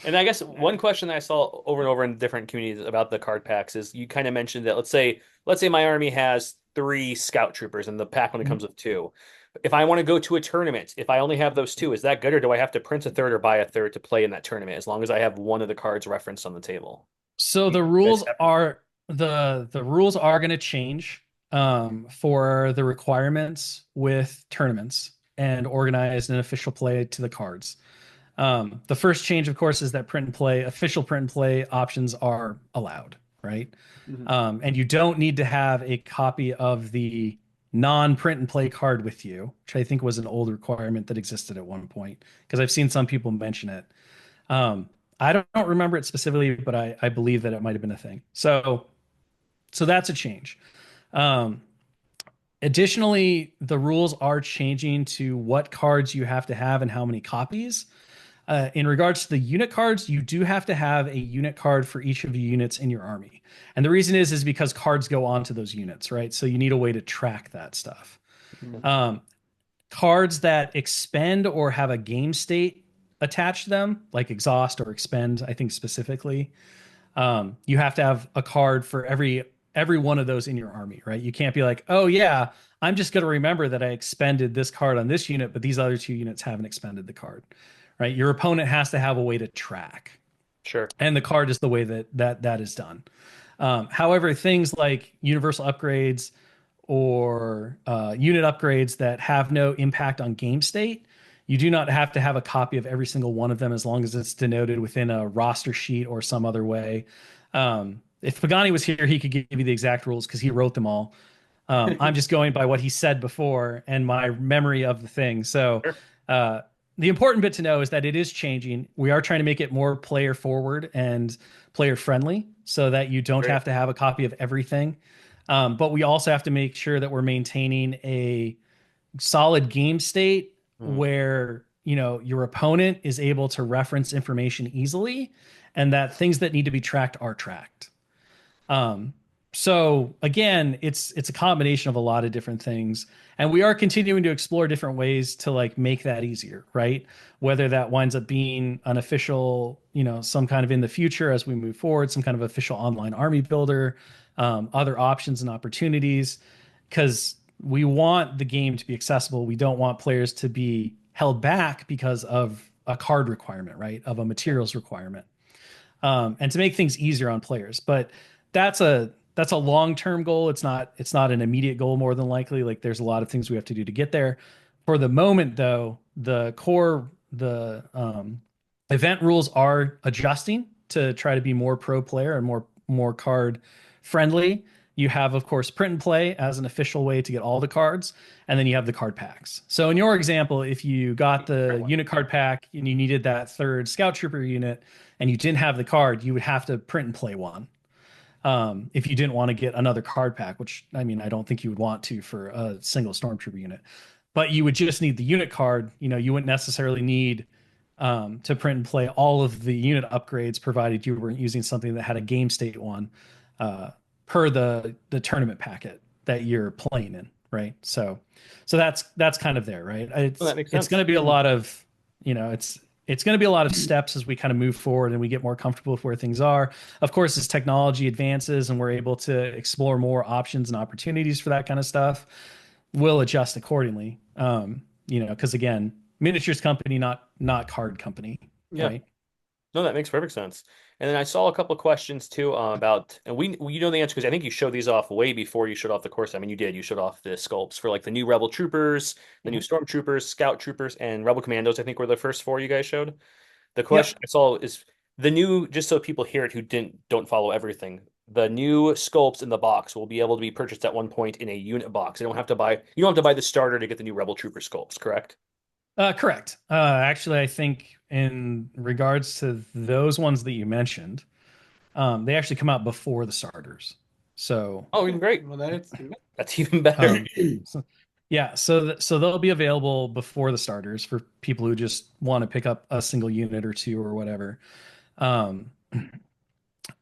And I guess one question that I saw over and over in different communities about the card packs is you kind of mentioned that let's say my army has 3 scout troopers and the pack only comes with 2. If I want to go to a tournament, if I only have those 2, is that good, or do I have to print a third or buy a third to play in that tournament as long as I have one of the cards referenced on the table? So the rules are going to change for the requirements with tournaments and organized and official play to the cards. The first change, of course, is that official print and play options are allowed, right? Mhm. And you don't need to have a copy of the non-print and play card with you, which I think was an old requirement that existed at one point, because I've seen some people mention it. I don't remember it specifically, but I believe that it might have been a thing. So that's a change. Additionally, the rules are changing to what cards you have to have and how many copies. In regards to the unit cards, you do have to have a unit card for each of the units in your army. And the reason is because cards go onto those units, right? So you need a way to track that stuff. Mhm. Cards that expend or have a game state attached to them, like exhaust or expend, I think specifically, you have to have a card for every one of those in your army, right? You can't be like, oh yeah, I'm just going to remember that I expended this card on this unit, but these other 2 units haven't expended the card, right? Your opponent has to have a way to track, Sure. and the card is the way that is done. However, things like universal upgrades or unit upgrades that have no impact on game state, you do not have to have a copy of every single one of them as long as it's denoted within a roster sheet or some other way. If Pagani was here, he could give you the exact rules because he wrote them all. I'm just going by what he said before and my memory of the thing. So Sure. the important bit to know is that it is changing. We are trying to make it more player forward and player friendly so that you don't Great. have to have a copy of everything. But we also have to make sure that we're maintaining a solid game state where your opponent is able to reference information easily and that things that need to be tracked are tracked. So again, it's a combination of a lot of different things, and we are continuing to explore different ways to like make that easier, right? Whether that winds up being an official, some kind of in the future as we move forward, some kind of official online army builder, other options and opportunities, because we want the game to be accessible. We don't want players to be held back because of a card requirement, right? Of a materials requirement. And to make things easier on players. But that's a long-term goal. It's not an immediate goal more than likely. Like there's a lot of things we have to do to get there. For the moment, though, the event rules are adjusting to try to be more pro player and more card friendly. You have, of course, print and play as an official way to get all the cards, and then you have the card packs. So in your example, if you got the unit card pack and you needed that third scout trooper unit and you didn't have the card, you would have to print and play one. If you didn't want to get another card pack, which I mean, I don't think you would want to for a single stormtrooper unit, but you would just need the unit card. You wouldn't necessarily need to print and play all of the unit upgrades, provided you weren't using something that had a game state one per the tournament packet that you're playing in, right? So that's kind of there, right? That makes sense. It's going to be a lot of, it's going to be a lot of steps as we kind of move forward and we get more comfortable with where things are. Of course, as technology advances and we're able to explore more options and opportunities for that kind of stuff, we'll adjust accordingly. Because again, miniatures company, not card company, right? No, that makes perfect sense. And then I saw a couple of questions too about, and you know the answer because I think you showed these off way before you showed off the course. I mean, you did. You showed off the sculpts for like the new Rebel Troopers, the new Stormtroopers, Scout Troopers, and Rebel Commandos. I think were the first four you guys showed. The question I saw is the new, just so people hear it who don't follow everything. The new sculpts in the box will be able to be purchased at one point in a unit box. You don't have to buy the starter to get the new Rebel Trooper sculpts, correct? Correct. Actually, I think in regards to those ones that you mentioned, they actually come out before the starters. So, even great. Well, That's even better. So they'll be available before the starters for people who just want to pick up a single unit or two or whatever. And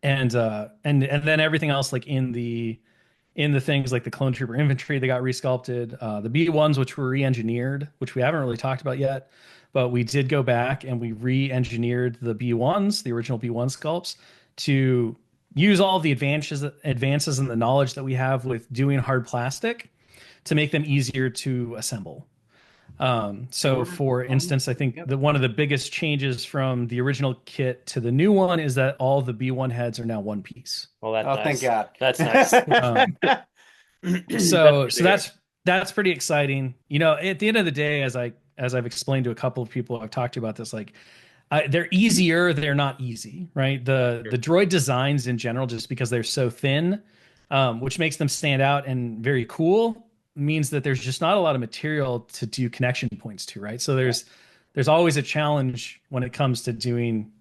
then everything else like in the things like the clone trooper infantry, they got resculpted. The B1s, which were re-engineered, which we haven't really talked about yet, but we did go back and we re-engineered the B1s, the original B1 sculpts, to use all the advances in the knowledge that we have with doing hard plastic to make them easier to assemble. So for instance, I think one of the biggest changes from the original kit to the new one is that all the B1 heads are now one piece. Well, that's nice. Thank God. That's nice. So that's pretty exciting. At the end of the day, as I've explained to a couple of people I've talked to about this, like they're easier, they're not easy, right? The droid designs in general, just because they're so thin, which makes them stand out and very cool, means that there's just not a lot of material to do connection points to, right? So there's always a challenge when it comes to doing,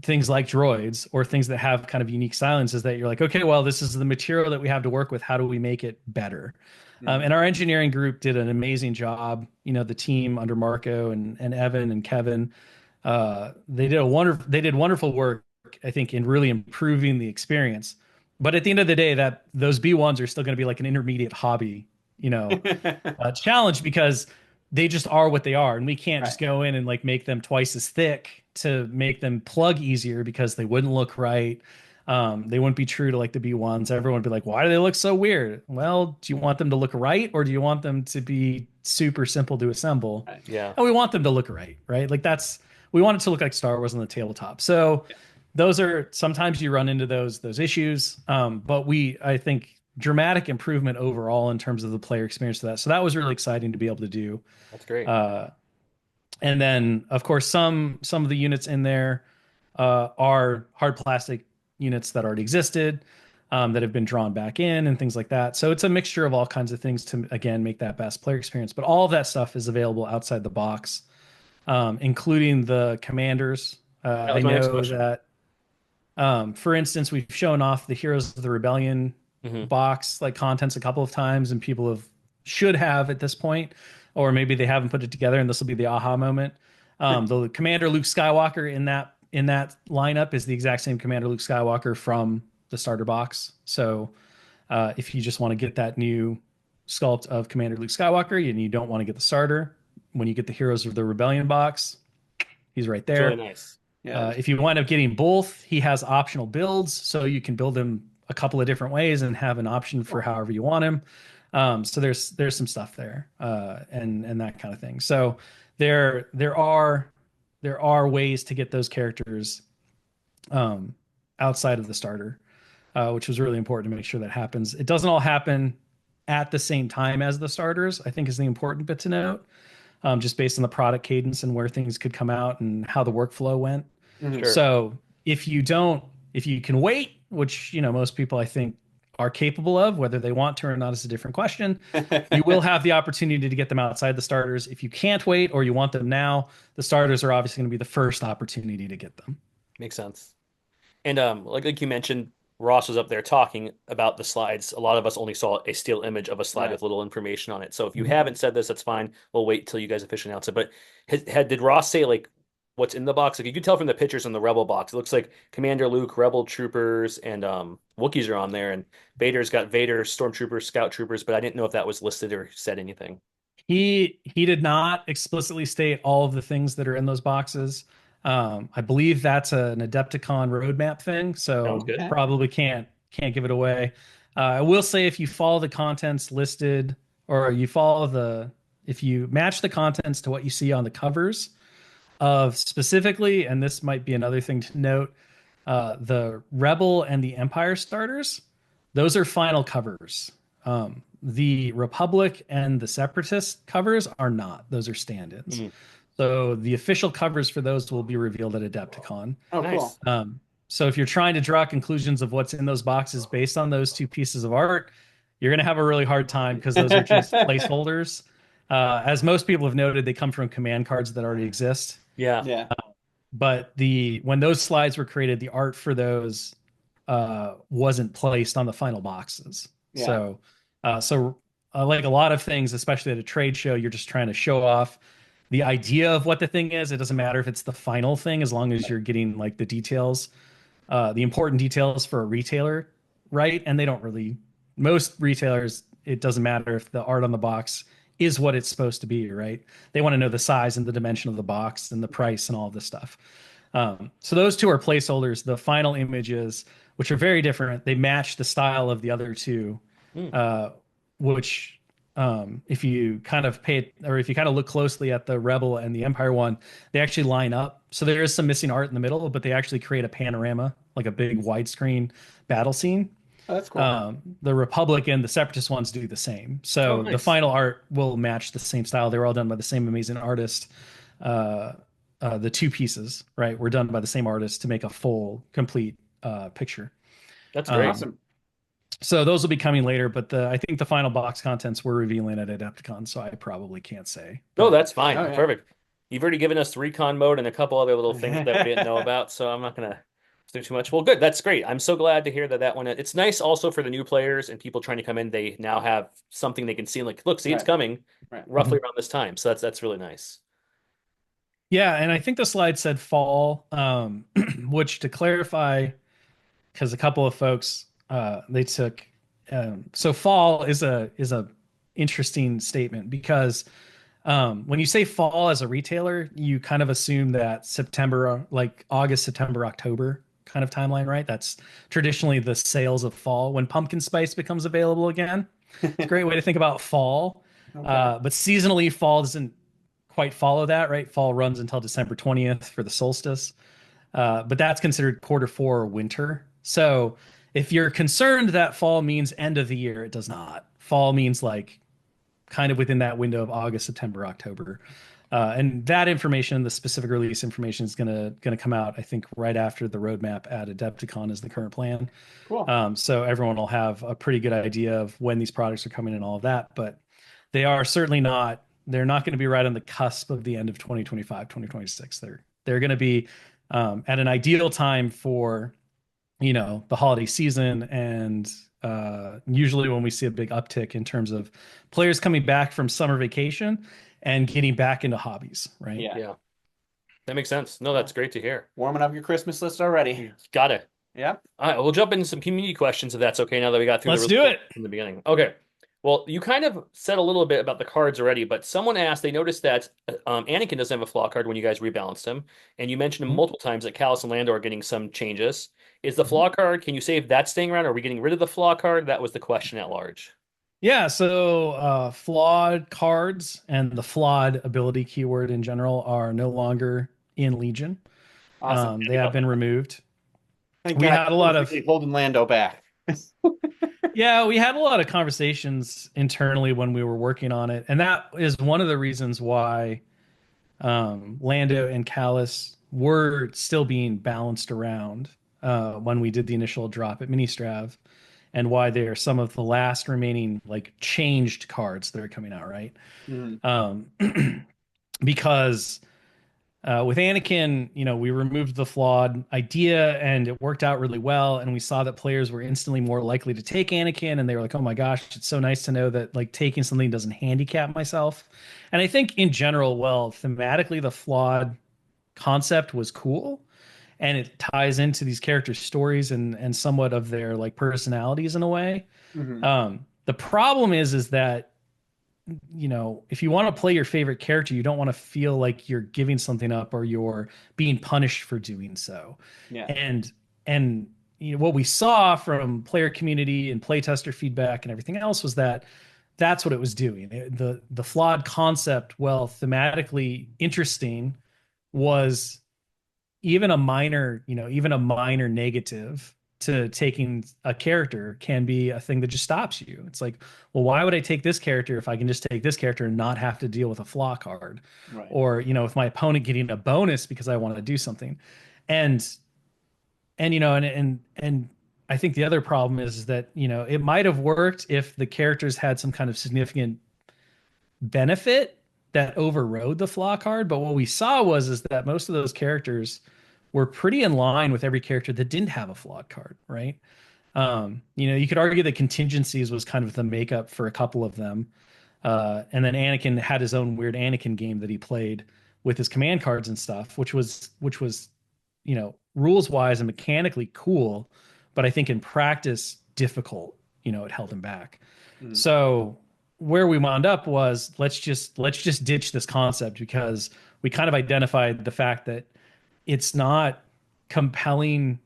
things like droids or things that have kind of unique silences that you're like, okay, well, this is the material that we have to work with. How do we make it better? And our engineering group did an amazing job. The team under Marco and Evan and Kevin, they did wonderful work, I think, in really improving the experience. But at the end of the day, those B1s are still going to be like an intermediate hobby, challenge, because they just are what they are. And we can't just go in and like make them twice as thick to make them plug easier, because they wouldn't look right. They wouldn't be true to like the B1s. Everyone would be like, why do they look so weird? Well, do you want them to look right, or do you want them to be super simple to assemble? Yeah. And we want them to look right? Like we want it to look like Star Wars on the tabletop. So those are, sometimes you run into those issues. But I think dramatic improvement overall in terms of the player experience to that. So that was really exciting to be able to do. That's great. And then of course, some of the units in there are hard plastic units that already existed, that have been drawn back in and things like that. So it's a mixture of all kinds of things to, again, make that best player experience. But all of that stuff is available outside the box, including the commanders. I know that, for instance, we've shown off the Heroes of the Rebellion box, like contents, a couple of times, and people should have at this point, or maybe they haven't put it together, and this will be the aha moment. The Commander Luke Skywalker in that lineup is the exact same Commander Luke Skywalker from the starter box. So if you just want to get that new sculpt of Commander Luke Skywalker and you don't want to get the starter, when you get the Heroes of the Rebellion box, he's right there. It's really nice. Yeah. If you wind up getting both, he has optional builds, so you can build him a couple of different ways and have an option for however you want him. So there's some stuff there, and that kind of thing. So there are ways to get those characters um, outside of the starter, which was really important to make sure that happens. It doesn't all happen at the same time as the starters, I think is the important bit to note, just based on the product cadence and where things could come out and how the workflow went. Sure. So if you can wait, which most people I think are capable of, whether they want to or not is a different question, you will have the opportunity to get them outside the starters. If you can't wait or you want them now, the starters are obviously going to be the first opportunity to get them. Makes sense. And like you mentioned, Ross was up there talking about the slides. A lot of us only saw a still image of a slide with little information on it. So if you haven't said this, that's fine. We'll wait till you guys officially announce it. But did Ross say like what's in the box? Like you could tell from the pictures in the Rebel box, it looks like Commander Luke, Rebel troopers, and Wookiees are on there, and Vader's got Vader, Stormtroopers, Scout troopers. But I didn't know if that was listed or said anything. He did not explicitly state all of the things that are in those boxes. I believe that's an Adepticon roadmap thing, so probably can't give it away. I will say if you follow the contents listed, or if you match the contents to what you see on the covers of specifically, and this might be another thing to note, the Rebel and the Empire starters, those are final covers. The Republic and the Separatist covers are not. Those are stand-ins. So the official covers for those will be revealed at Adepticon. Oh, Nice. cool. So if you're trying to draw conclusions of what's in those boxes based on those two pieces of art, you're going to have a really hard time because those are just placeholders. As most people have noted, they come from command cards that already exist. Yeah. But when those slides were created, the art for those wasn't placed on the final boxes. Yeah. So like a lot of things, especially at a trade show, you're just trying to show off the idea of what the thing is. It doesn't matter if it's the final thing, as long as you're getting like the details, the important details for a retailer, right? And most retailers, it doesn't matter if the art on the box is what it's supposed to be, right? They want to know the size and the dimension of the box and the price and all of this stuff. So those two are placeholders. The final images, which are very different, they match the style of the other two, which if you kind of look closely at the Rebel and the Empire one, they actually line up. So there is some missing art in the middle, but they actually create a panorama, like a big widescreen battle scene. Oh, that's cool. The Republic and the Separatist ones do the same. So nice. The final art will match the same style. They were all done by the same amazing artist. The two pieces, right, were done by the same artist to make a full, complete picture. That's great. Awesome. So those will be coming later, but I think the final box contents we're revealing at Adepticon, so I probably can't say. No, that's fine. Oh, yeah. Perfect. You've already given us recon mode and a couple other little things that we didn't know about, so I'm not gonna do too much. Well, good. That's great. I'm so glad to hear that one. It's nice also for the new players and people trying to come in. They now have something they can see and like, look, see, it's coming roughly around this time. So that's really nice. Yeah, and I think the slide said fall, which to clarify, because a couple of folks they took so fall is a interesting statement because when you say fall as a retailer, you kind of assume that September, like August, September, October kind of timeline, right? That's traditionally the sales of fall when pumpkin spice becomes available again. It's a great way to think about fall. But seasonally, fall doesn't quite follow that, right? Fall runs until December 20th for the solstice. But that's considered quarter 4 or winter. So if you're concerned that fall means end of the year, it does not. Fall means like kind of within that window of August, September, October. And that information, the specific release information, is gonna come out, I think, right after the roadmap at Adepticon is the current plan. Cool. So everyone will have a pretty good idea of when these products are coming and all of that. But they are certainly not. They're not going to be right on the cusp of the end of 2025, 2026. They're going to be at an ideal time for the holiday season, and usually when we see a big uptick in terms of players coming back from summer vacation and getting back into hobbies, right? Yeah. That makes sense. No, that's great to hear. Warming up your Christmas list already. Got it. Yeah. All right, we'll jump into some community questions if that's okay now that we got through Let's do it in the beginning. Okay. Well, you kind of said a little bit about the cards already, but someone asked, they noticed that Anakin doesn't have a flaw card when you guys rebalanced him. And you mentioned multiple times that Callus and Lando are getting some changes. Is the flaw card, can you say if that's staying around? Or are we getting rid of the flaw card? That was the question at large. Yeah, so flawed cards and the flawed ability keyword in general are no longer in Legion. Awesome. They have been removed. Thank We God. had a I lot was of really holding Lando back. Yeah, we had a lot of conversations internally when we were working on it, and that is one of the reasons why Lando and Callus were still being balanced around when we did the initial drop at Ministrav, and why they're some of the last remaining like changed cards that are coming out, right? Mhm. Um, because with Anakin, we removed the flawed idea and it worked out really well. And we saw that players were instantly more likely to take Anakin. And they were like, oh my gosh, it's so nice to know that like taking something doesn't handicap myself. And I think in general, well, thematically, the flawed concept was cool. And it ties into these characters' stories and somewhat of their like personalities in a way. Mhm. The problem is that if you want to play your favorite character, you don't want to feel like you're giving something up or you're being punished for doing so. Yeah. And what we saw from player community and playtester feedback and everything else was that that's what it was doing. The flawed concept, well, thematically interesting, was even a minor negative to taking a character can be a thing that just stops you. It's like, well, why would I take this character if I can just take this character and not have to deal with a flaw card? Right. Or, with my opponent getting a bonus because I want to do something. And and I think the other problem is that, it might have worked if the characters had some kind of significant benefit that overrode the flaw card. But what we saw is that most of those characters were pretty in line with every character that didn't have a flawed card, right? You could argue that contingencies was kind of the makeup for a couple of them. And then Anakin had his own weird Anakin game that he played with his command cards and stuff, which was, rules wise and mechanically cool, but I think in practice difficult. It held him back. Mhm. So where we wound up was let's just ditch this concept because we kind of identified the fact that it's not compelling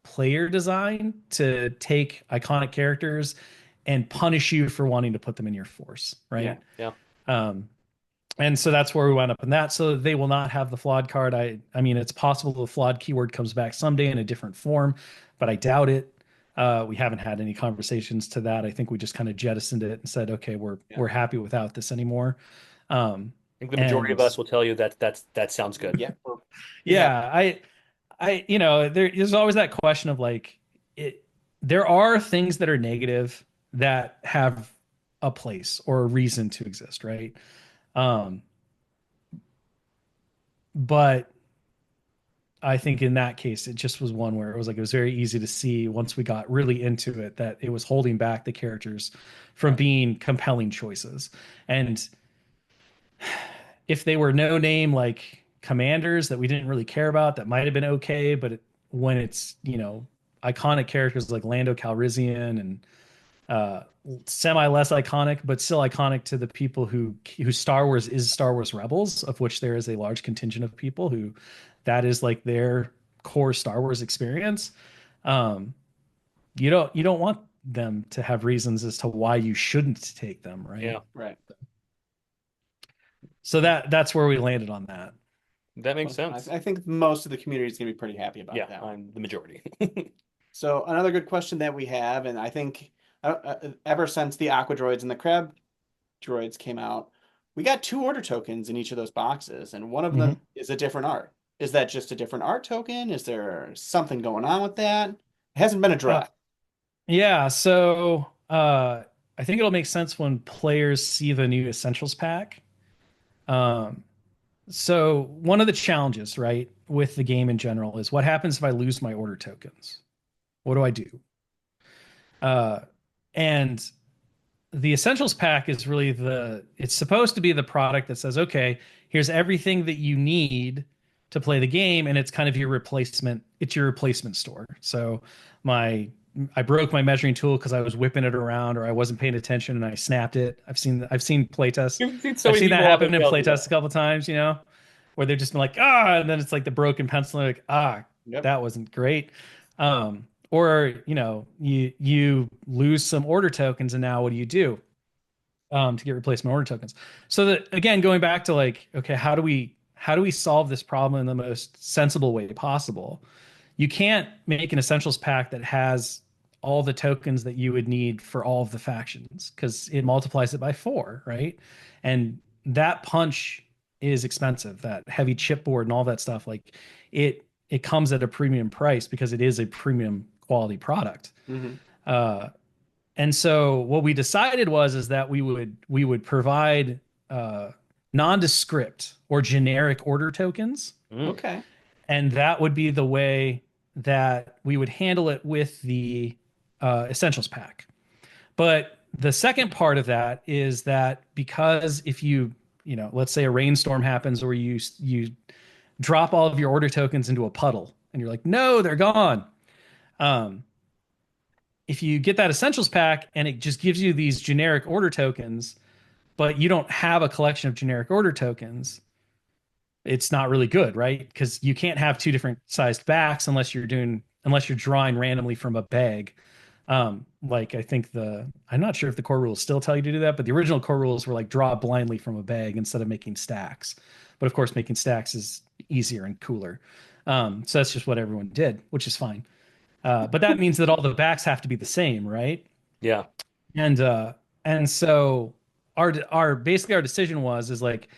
player design to take iconic characters and punish you for wanting to put them in your force, Yeah. right? Yeah. Um, and so that's where we wound up in that. So they will not have the flawed card. I mean, it's possible the flawed keyword comes back someday in a different form, but I doubt it. We haven't had any conversations to that. I think we just kind of jettisoned it and said, okay, we're Yeah. we're happy without this anymore. I think the majority of And us will tell you that sounds good. Yeah. Yeah. yeah, there's always that question of like it. There are things that are negative that have a place or a reason to exist, right? Um, but I think in that case, it just was one where it was very easy to see once we got really into it that it was holding back the characters from being compelling choices. And if they were no name like commanders that we didn't really care about, that might have been okay. But when it's, iconic characters like Lando Calrissian and uh, semi less iconic, but still iconic to the people who Star Wars is Star Wars Rebels, of which there is a large contingent of people who that is like their core Star Wars experience. Um, you don't want them to have reasons as to why you shouldn't take them, right? Yeah, Right. So that's where we landed on that. that makes Well, sense. I think most of the community is going to be pretty happy about Yeah, that. I'm the majority. So another good question that we have, and I think ever since the Aqua Droids and the Crab Droids came out, we got 2 order tokens in each of those boxes, and one of them Mhm. is a different art. Is that just a different art token? Is there something going on with that? It hasn't been addressed. Yeah, so I think it'll make sense when players see the new Essentials pack. Um, so one of the challenges, right, with the game in general is what happens if I lose my order tokens? What do I do? Uh, and the Essentials pack is really it's supposed to be the product that says, okay, here's everything that you need to play the game, and it's kind of it's your replacement store. So I broke my measuring tool because I was whipping it around or I wasn't paying attention and I snapped it. I've seen playtests. You've seen so I've many seen that people have happen in failed to do playtests a couple times, where they're just like, and then it's like the broken pencil, like, Yep. that wasn't great. or you lose some order tokens, and now what do you do to get replacement order tokens? So that, again, going back to like, okay, how do we solve this problem in the most sensible way possible? You can't make an essentials pack that has all the tokens that you would need for all of the factions, because it multiplies it by 4, right? And that punch is expensive. That heavy chipboard and all that stuff, like it comes at a premium price because it is a premium quality product. Mm-hmm. And so what we decided was is that we would provide nondescript or generic order tokens, Okay. and that would be the way that we would handle it with the essentials pack. But the second part of that is that because if let's say a rainstorm happens where you drop all of your order tokens into a puddle and you're like, no, they're gone. If you get that essentials pack and it just gives you these generic order tokens, but you don't have a collection of generic order tokens, it's not really good, right? Because you can't have two different sized backs unless you're drawing randomly from a bag. Like I think I'm not sure if the core rules still tell you to do that, but the original core rules were like draw blindly from a bag instead of making stacks. But of course, making stacks is easier and cooler. So that's just what everyone did, which is fine. But that means that all the backs have to be the same, right? Yeah. And so our basically our decision is like,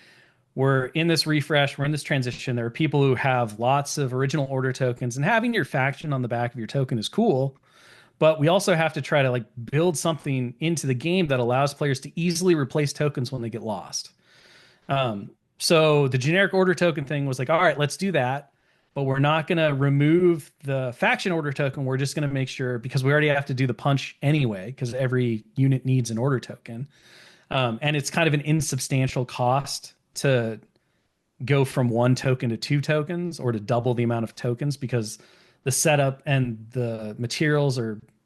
we're in this refresh, we're in this transition. There are people who have lots of original order tokens, and having your faction on the back of your token is cool. But we also have to try to like build something into the game that allows players to easily replace tokens when they get lost. So the generic order token thing was like, all right, let's do that. But we're not going to remove the faction order token. We're just going to make sure, because we already have to do the punch anyway, because every unit needs an order token. And it's kind of an insubstantial cost to go from 1 token to 2 tokens, or to double the amount of tokens, because the setup and the materials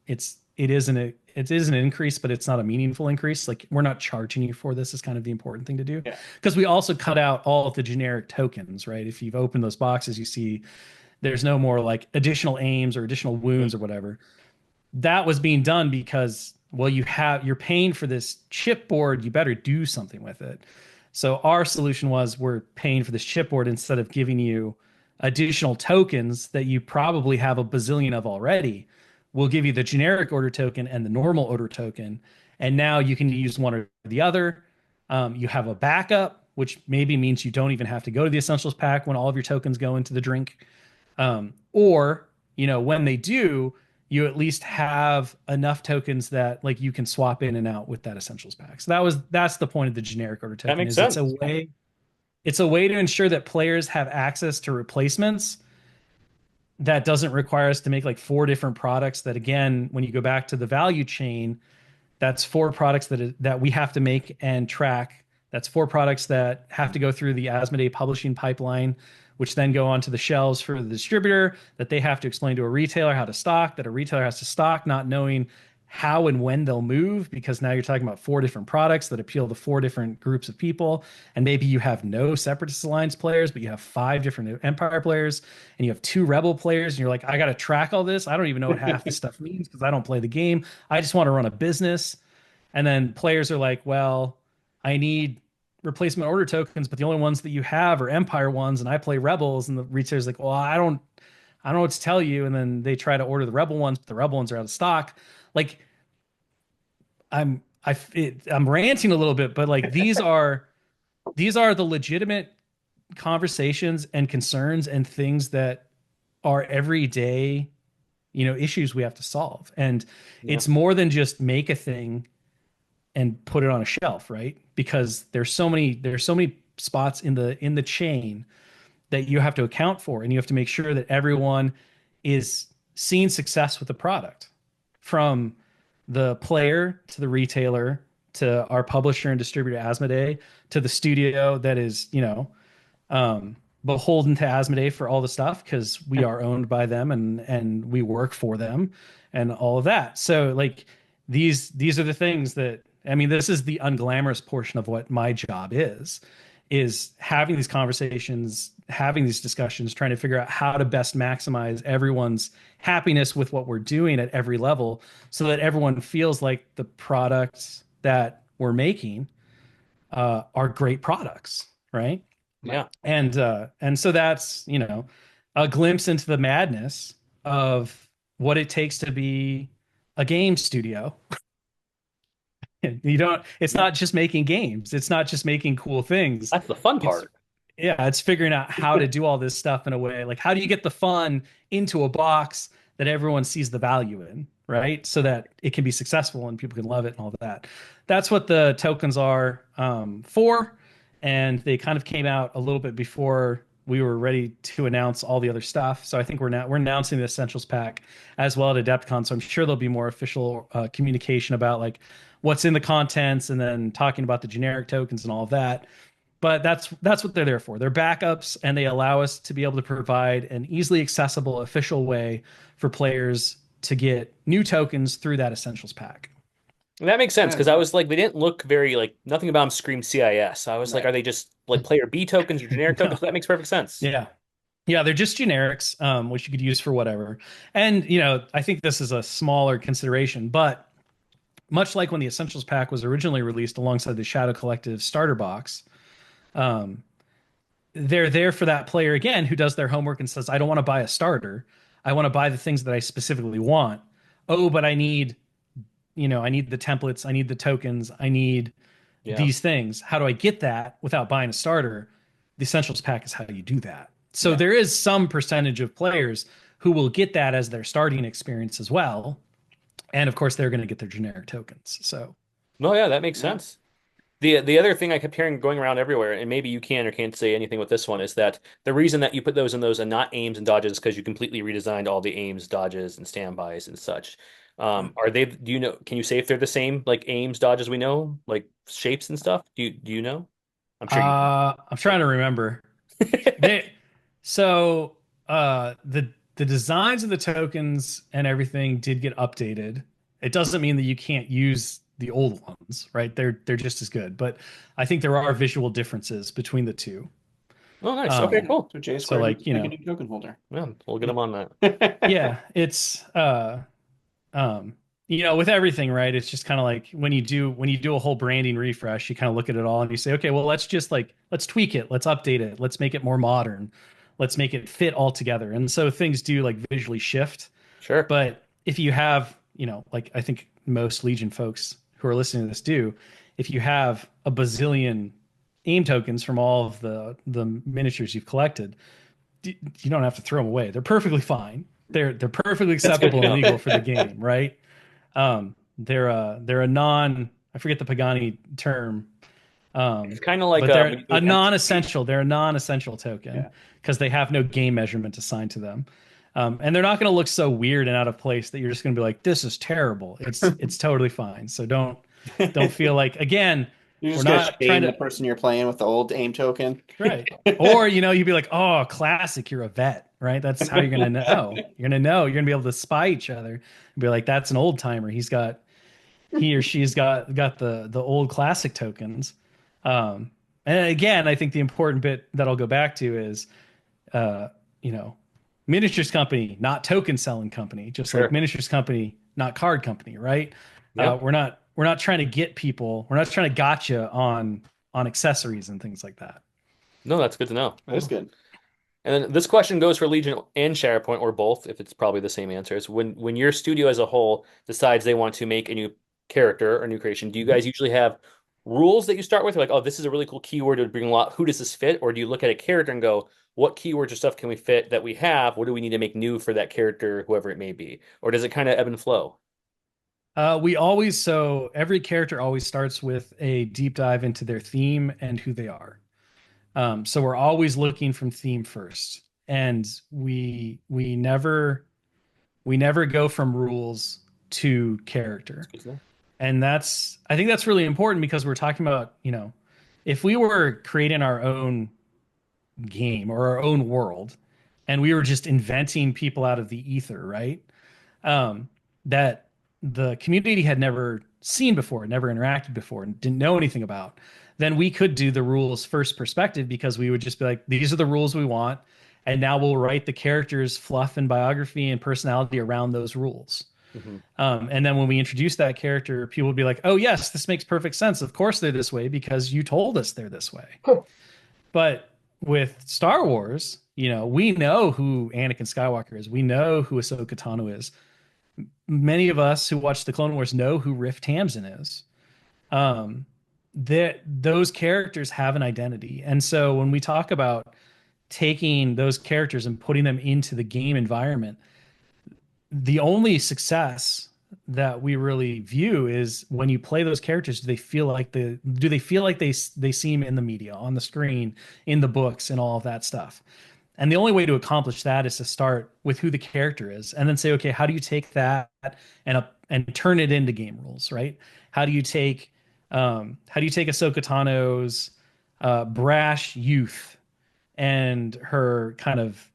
it is an increase, but it's not a meaningful increase. Like, we're not charging you for this is kind of the important thing to do. Because we also cut out all of the generic tokens, right? If you've opened those boxes, you see there's no more like additional aims or additional wounds or whatever. That was being done because, well, you're paying for this chipboard, you better do something with it. So our solution was, we're paying for this chipboard instead of giving you additional tokens that you probably have a bazillion of already. We'll give you the generic order token and the normal order token, and now you can use one or the other. You have a backup, which maybe means you don't even have to go to the essentials pack when all of your tokens go into the drink. Or when they do, you at least have enough tokens that like you can swap in and out with that essentials pack. So that's the point of the generic order token. That makes sense. It's a way to ensure that players have access to replacements that doesn't require us to make like 4 different products. That, again, when you go back to the value chain, that's 4 products that we have to make and track. That's 4 products that have to go through the Asmodee publishing pipeline, which then go onto the shelves for the distributor, that they have to explain to a retailer how to stock, that a retailer has to stock, not knowing how and when they'll move, because now you're talking about 4 different products that appeal to 4 different groups of people. And maybe you have no Separatist Alliance players, but you have 5 different Empire players, and you have 2 Rebel players, and you're like, I got to track all this. I don't even know what half this stuff means because I don't play the game. I just want to run a business. And then players are like, well, I need replacement order tokens, but the only ones that you have are Empire ones, and I play Rebels. And the retailer's like, well, I don't know what to tell you. And then they try to order the Rebel ones, but the Rebel ones are out of stock. Like, I'm ranting a little bit, but like these are the legitimate conversations and concerns and things that are everyday, issues we have to solve. And it's more than just make a thing and put it on a shelf, right? Because there's so many spots in the chain that you have to account for, and you have to make sure that everyone is seeing success with the product, from the player to the retailer to our publisher and distributor Asmodee to the studio that is beholden to Asmodee for all the stuff, because we are owned by them and we work for them and all of that. So like these are the things that, I mean, this is the unglamorous portion of what my job is is having these conversations, having these discussions, trying to figure out how to best maximize everyone's happiness with what we're doing at every level so that everyone feels like the products that we're making are great products, right? Yeah. And so that's, a glimpse into the madness of what it takes to be a game studio. It's Yeah. not just making games. It's not just making cool things. That's the fun It's part. Yeah, it's figuring out how to do all this stuff in a way. Like, how do you get the fun into a box that everyone sees the value in, right? So that it can be successful and people can love it and all that. That's what the tokens are for. And they kind of came out a little bit before we were ready to announce all the other stuff. So I think we're announcing the Essentials Pack as well at AdeptCon. So I'm sure there'll be more official communication about like what's in the contents and then talking about the generic tokens and all of that. But that's what they're there for. They're backups, and they allow us to be able to provide an easily accessible official way for players to get new tokens through that Essentials Pack. And that makes sense Yeah, because I was like, they didn't look very like nothing about them screamed CIS. I was like, right. are they just like player B tokens or generic No. tokens? That makes perfect sense. Yeah. Yeah, they're just generics, which you could use for whatever. And, I think this is a smaller consideration, but much like when the Essentials Pack was originally released alongside the Shadow Collective starter box, um, they're there for that player again who does their homework and says, I don't want to buy a starter. I want to buy the things that I specifically want. Oh, but I need the templates. I need the tokens. I need Yeah. these things. How do I get that without buying a starter? The Essentials Pack is how you do that. So Yeah. there is some percentage of players who will get that as their starting experience as well. And of course, they're going to get their generic tokens. So, No, yeah, that makes Yeah. sense. The other thing I kept hearing going around everywhere, and maybe you can or can't say anything with this one, is that the reason that you put those in those and not aims and dodges is because you completely redesigned all the aims, dodges, and standbys and such. Are they, do you know, can you say if they're the same like aims, dodges we know, like shapes and stuff? Do you know? I'm sure you I'm trying to remember. can. They so the designs of the tokens and everything did get updated. It doesn't mean that you can't use the old ones, right? They're just as good, but I think there are visual differences between the two. Oh, nice. Okay, Um, cool. So J so Square needs like, to make a new token holder. Yeah, we'll get them on that. yeah, it's um with everything, right? It's just kind of like when you do a whole branding refresh, you kind of look at it all and you say, okay, well, let's tweak it, let's update it, let's make it more modern, let's make it fit all together. And so things do like visually shift. Sure. But if you have, like I think most Legion folks who are listening to this do, if you have a bazillion aim tokens from all of the miniatures you've collected, you don't have to throw them away. They're perfectly fine. They're perfectly That's good to acceptable and know. legal for the game, right? They're a non, I forget the Pagani term, It's kind of like but they're when you do a an MTG. non-essential. They're a non-essential token Yeah. because they have no game measurement assigned to them. And they're not going to look so weird and out of place that you're just going to be like, "This is terrible." It's totally fine. So don't feel like, again, You're we're just gonna not trying shame the to, person you're playing with the old aim token. right. Or you'd be like, "Oh, classic, you're a vet," right? That's how you're going to know. You're going to know. You're going to be able to spy each other and be like, "That's an old timer. He or she's got the old classic tokens." And again, I think the important bit that I'll go back to is, uh, you know, miniatures company, not token selling company, just like Sure. miniatures company, not card company, right? Yep. We're not trying to get people. We're not trying to gotcha on accessories and things like that. No, that's good to know. That is good. And then this question goes for Legion and SharePoint or both, if it's probably the same answer. Is when your studio as a whole decides they want to make a new character or new creation, do you guys usually have rules that you start with? Like, oh, this is a really cool keyword to bring a lot. Who does this fit? Or do you look at a character and go, what keywords or stuff can we fit that we have? What do we need to make new for that character, whoever it may be? Or does it kind of ebb and flow? So every character always starts with a deep dive into their theme and who they are. So we're always looking from theme first, and we never go from rules to character. That's good to know. And I think that's really important because we're talking about, if we were creating our own game or our own world and we were just inventing people out of the ether, right? That the community had never seen before, never interacted before, and didn't know anything about, then we could do the rules first perspective because we would just be like, these are the rules we want. And now we'll write the character's fluff and biography and personality around those rules. Hmm. And then when we introduce that character, people would be like, oh, yes, this makes perfect sense. Of course they're this way because you told us they're this way. But with Star Wars, we know who Anakin Skywalker is. We know who Ahsoka Tano is. Many of us who watch the Clone Wars know who Riff Tamsin is. That those characters have an identity. And so when we talk about taking those characters and putting them into the game environment, the only success that we really view is when you play those characters, do they feel like they seem in the media, on the screen, in the books, and all of that stuff. And the only way to accomplish that is to start with who the character is, and then say, okay, how do you take that and turn it into game rules, right? How do you take Ahsoka Tano's brash youth and her kind of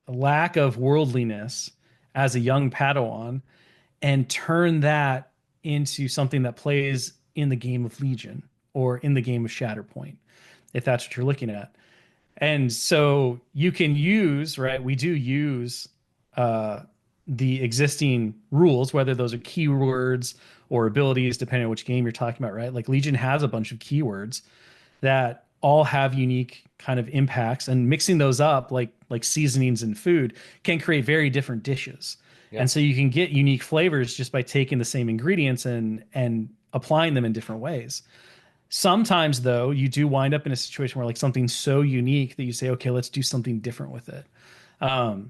lack of worldliness as a young Padawan and turn that into something that plays in the game of Legion or in the game of Shatterpoint, if that's what you're looking at. And so you can use, right? We do use the existing rules, whether those are keywords or abilities, depending on which game you're talking about, right? Like Legion has a bunch of keywords that all have unique kind of impacts, and mixing those up like seasonings and food can create very different dishes. Yeah. And so you can get unique flavors just by taking the same ingredients and applying them in different ways. Sometimes though, you do wind up in a situation where like something's so unique that you say, okay, let's do something different with it. I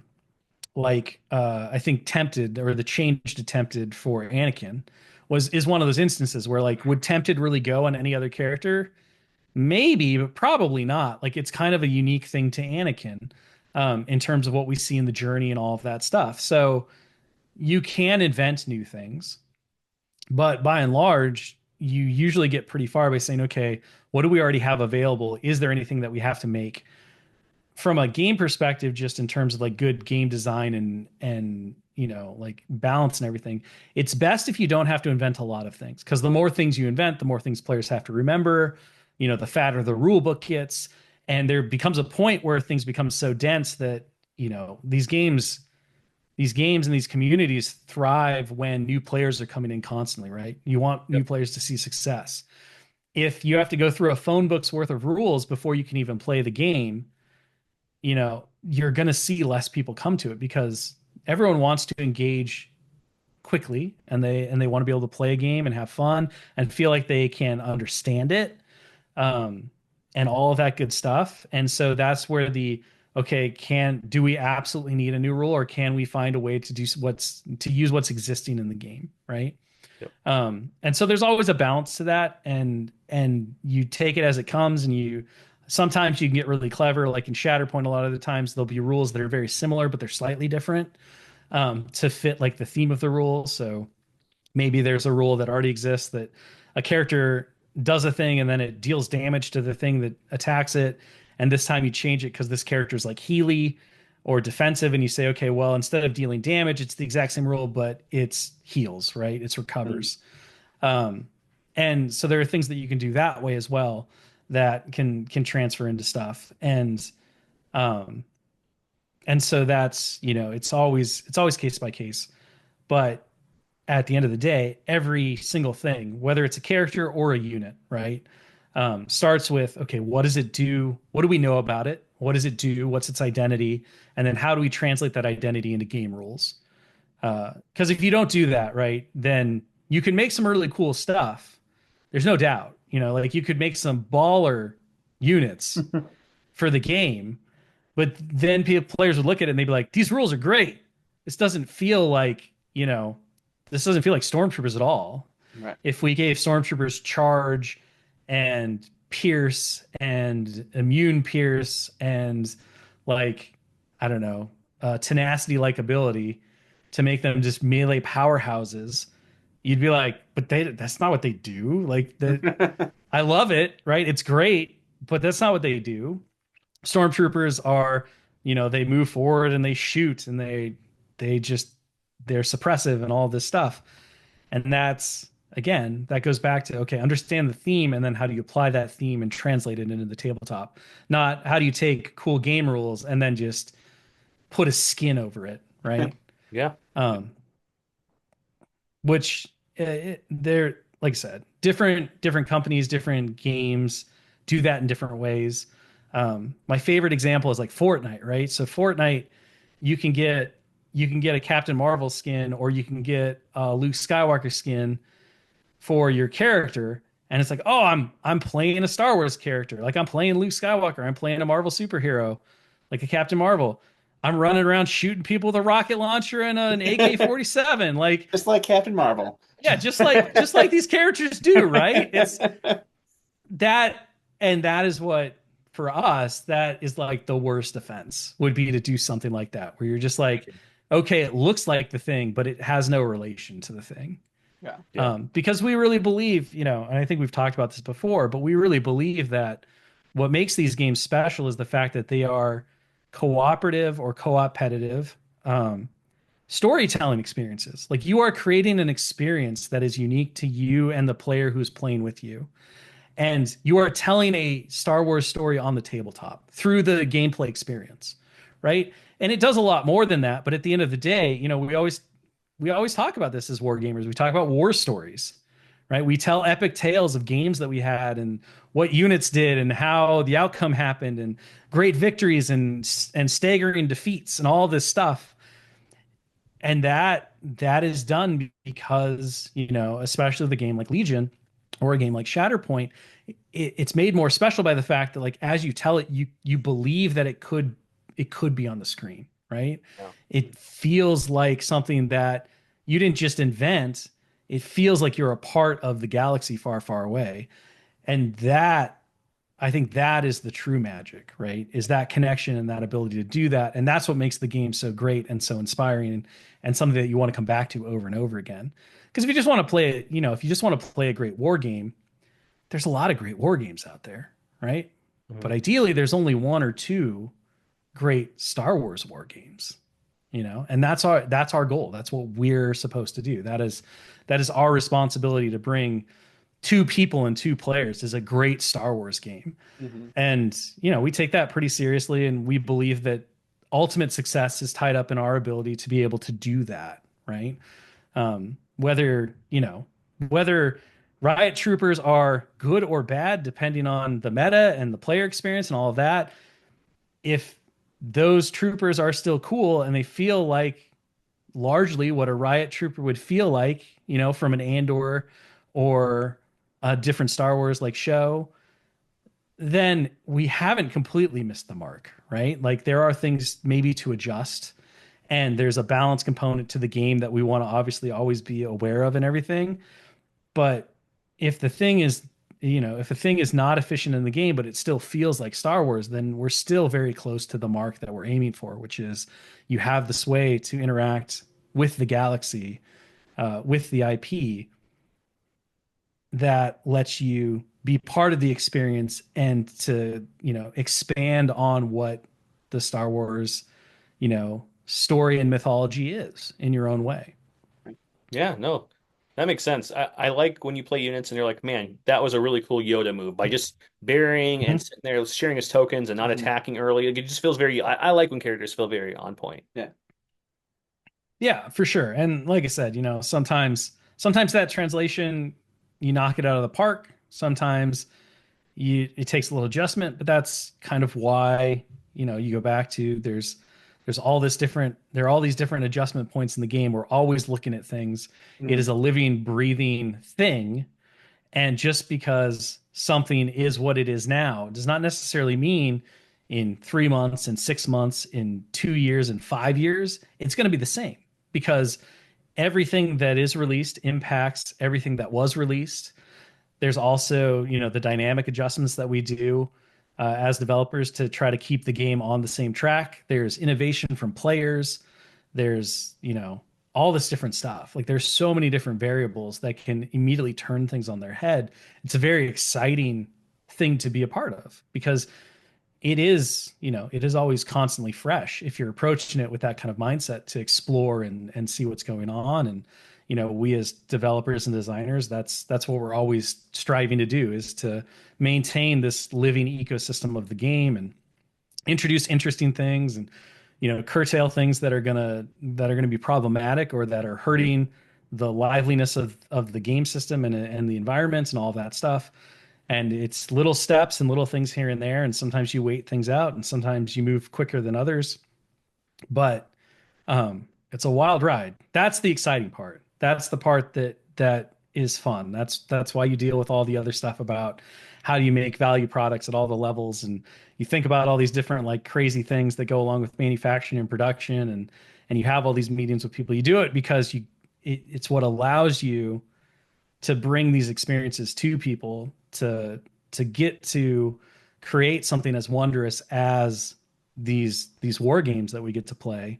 think Tempted, or the change to Tempted for Anakin is one of those instances where like, would Tempted really go on any other character? Maybe, but probably not. Like it's kind of a unique thing to Anakin, in terms of what we see in the journey and all of that stuff. So you can invent new things, but by and large, you usually get pretty far by saying, okay, what do we already have available? Is there anything that we have to make from a game perspective, just in terms of like good game design and like balance and everything? It's best if you don't have to invent a lot of things, because the more things you invent, the more things players have to remember, the fatter the rule book gets. And there becomes a point where things become so dense that, these games and these communities thrive when new players are coming in constantly, right? You want new players to see success. If you have to go through a phone book's worth of rules before you can even play the game, you're going to see less people come to it, because everyone wants to engage quickly, and they want to be able to play a game and have fun and feel like they can understand it, and all of that good stuff. And so that's where do we absolutely need a new rule, or can we find a way to use what's existing in the game, right? Yep. And so there's always a balance to that, and you take it as it comes, and sometimes you can get really clever. Like in Shatterpoint, a lot of the times there'll be rules that are very similar, but they're slightly different, to fit like the theme of the rule. So maybe there's a rule that already exists that a character does a thing and then it deals damage to the thing that attacks it. And this time you change it because this character is like Healy or defensive, and you say, okay, well, instead of dealing damage, it's the exact same rule, but it's heals, right? It's recovers. And so there are things that you can do that way as well that can transfer into stuff. And so that's, it's always case by case. But at the end of the day, every single thing, whether it's a character or a unit, right, starts with, okay, what does it do? What do we know about it? What does it do? What's its identity? And then how do we translate that identity into game rules? Because if you don't do that, right, then you can make some really cool stuff. There's no doubt, like you could make some baller units for the game, but then players would look at it and they'd be like, these rules are great. This doesn't feel like, Stormtroopers at all. Right. If we gave Stormtroopers charge and pierce and immune pierce and tenacity like ability to make them just melee powerhouses, you'd be like, but that's not what they do. Like I love it, right? It's great, but that's not what they do. Stormtroopers are, they move forward and they shoot and they're suppressive and all this stuff. And that's, again, that goes back to, okay, understand the theme, and then how do you apply that theme and translate it into the tabletop? Not how do you take cool game rules and then just put a skin over it, right? Yeah. Um, which they're, like I said, different companies, different games do that in different ways. My favorite example is like Fortnite, right? So Fortnite, you can get a Captain Marvel skin, or you can get a Luke Skywalker skin for your character, and it's like, oh, I'm playing a Star Wars character, like I'm playing Luke Skywalker, I'm playing a Marvel superhero, like a Captain Marvel. I'm running around shooting people with a rocket launcher and an AK-47, like Just like Captain Marvel. yeah, just like these characters do, right? It's that, and that is what, for us, that is like the worst offense would be to do something like that, where you're just like, okay, it looks like the thing, but it has no relation to the thing. Yeah. Yeah. Because we really believe, and I think we've talked about this before, but we really believe that what makes these games special is the fact that they are cooperative or co-opetitive storytelling experiences. Like, you are creating an experience that is unique to you and the player who's playing with you. And you are telling a Star Wars story on the tabletop through the gameplay experience, right? And it does a lot more than that. But at the end of the day, we always talk about this as war gamers. We talk about war stories, right? We tell epic tales of games that we had and what units did and how the outcome happened and great victories and staggering defeats and all this stuff. And that is done because, especially the game like Legion or a game like Shatterpoint, it's made more special by the fact that, like, as you tell it, you believe that it could be on the screen, right? Yeah. It feels like something that you didn't just invent. It feels like you're a part of the galaxy far, far away. And that, I think that is the true magic, right? Is that connection and that ability to do that. And that's what makes the game so great and so inspiring, and something that you want to come back to over and over again. Because if you just want to play it, if you just want to play a great war game, there's a lot of great war games out there, right? Mhm. But ideally, there's only one or two great Star Wars war games, and that's our goal. That's what we're supposed to do. That is our responsibility, to bring two people and two players is a great Star Wars game. Mhm. And, we take that pretty seriously, and we believe that ultimate success is tied up in our ability to be able to do that, right? Whether Riot Troopers are good or bad, depending on the meta and the player experience and all of that, if those troopers are still cool and they feel like largely what a Riot Trooper would feel like, from an Andor or a different Star Wars like show, then we haven't completely missed the mark, right? Like, there are things maybe to adjust, and there's a balance component to the game that we want to obviously always be aware of and everything. But if the thing is, if a thing is not efficient in the game, but it still feels like Star Wars, then we're still very close to the mark that we're aiming for, which is you have this way to interact with the galaxy, with the IP, that lets you be part of the experience and to, expand on what the Star Wars, story and mythology is in your own way. Yeah, no, that makes sense. I like when you play units and you're like, man, that was a really cool Yoda move by just burying and Mhm. sitting there sharing his tokens and not Mhm. attacking early. Like, it just feels very, I like when characters feel very on point. Yeah. Yeah, for sure. And like I said, sometimes that translation, you knock it out of the park. Sometimes it takes a little adjustment, but that's kind of why, you go back to, there's all this different there are all these different adjustment points in the game. We're always looking at things. It is a living, breathing thing. And just because something is what it is now does not necessarily mean in 3 months, in 6 months, in 2 years, in 5 years, it's going to be the same, because everything that is released impacts everything that was released. There's also, the dynamic adjustments that we do as developers to try to keep the game on the same track. There's innovation from players. There's, all this different stuff. Like, there's so many different variables that can immediately turn things on their head. It's a very exciting thing to be a part of, because it is always constantly fresh if you're approaching it with that kind of mindset to explore and see what's going on. And, we as developers and designers, that's what we're always striving to do, is to maintain this living ecosystem of the game and introduce interesting things, and curtail things that are gonna be problematic or that are hurting the liveliness of the game system and the environments and all of that stuff. And it's little steps and little things here and there, and sometimes you wait things out and sometimes you move quicker than others. But it's a wild ride. That's the exciting part. That's the part that is fun. That's why you deal with all the other stuff about how do you make value products at all the levels, and you think about all these different like crazy things that go along with manufacturing and production, and you have all these meetings with people. You do it because it's what allows you to bring these experiences to people, to get to create something as wondrous as these war games that we get to play,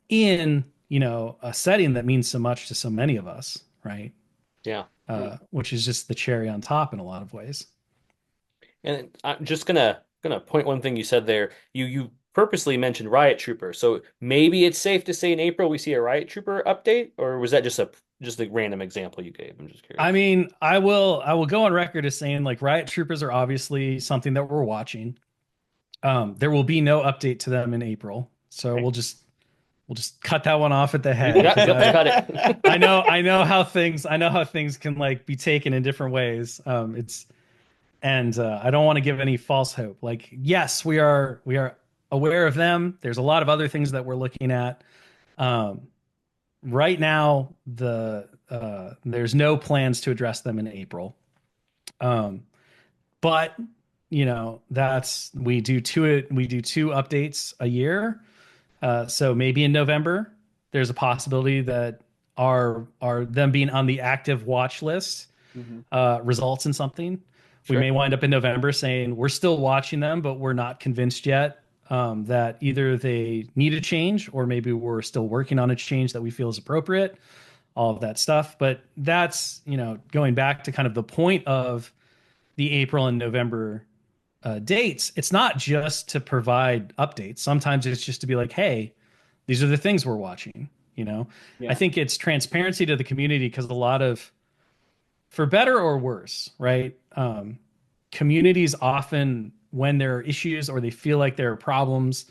in a setting that means so much to so many of us, right? Yeah. Which is just the cherry on top in a lot of ways. And I'm just gonna point one thing you said there. You purposely mentioned Riot Trooper, so maybe it's safe to say in April we see a Riot Trooper update, or was that just a random example you gave? I'm just curious. I mean, I will go on record as saying like Riot Troopers are obviously something that we're watching. There will be no update to them in April, so Okay. we'll just cut that one off at the head. Yep, 'Cause yep, cut it. I know how things can like be taken in different ways. I don't want to give any false hope. Like, yes, we are aware of them. There's a lot of other things that we're looking at. Right now, there's no plans to address them in April. But that's we do two updates a year. So maybe in November, there's a possibility that our them being on the active watch list results in something. Sure. We may wind up in November saying we're still watching them, but we're not convinced yet that either they need a change or maybe we're still working on a change that we feel is appropriate. All of that stuff, but that's going back to kind of the point of the April and November dates. It's not just to provide updates. Sometimes it's just to be like, hey, these are the things we're watching. Yeah. I think it's transparency to the community because a lot of, for better or worse, right? Communities often, when there are issues or they feel like there are problems,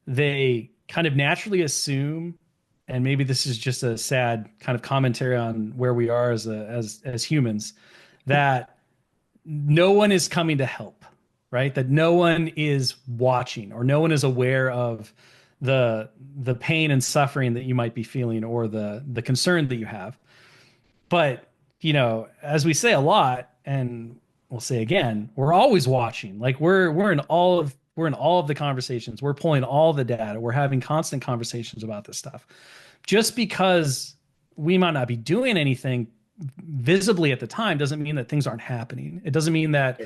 they kind of naturally assume, and maybe this is just a sad kind of commentary on where we are as humans, that no one is coming to help, right? That no one is watching or no one is aware of the pain and suffering that you might be feeling or the concern that you have. But, as we say a lot, and we'll say again, we're always watching. Like we're in all of the conversations. We're pulling all the data. We're having constant conversations about this stuff. Just because we might not be doing anything visibly at the time doesn't mean that things aren't happening. It doesn't mean that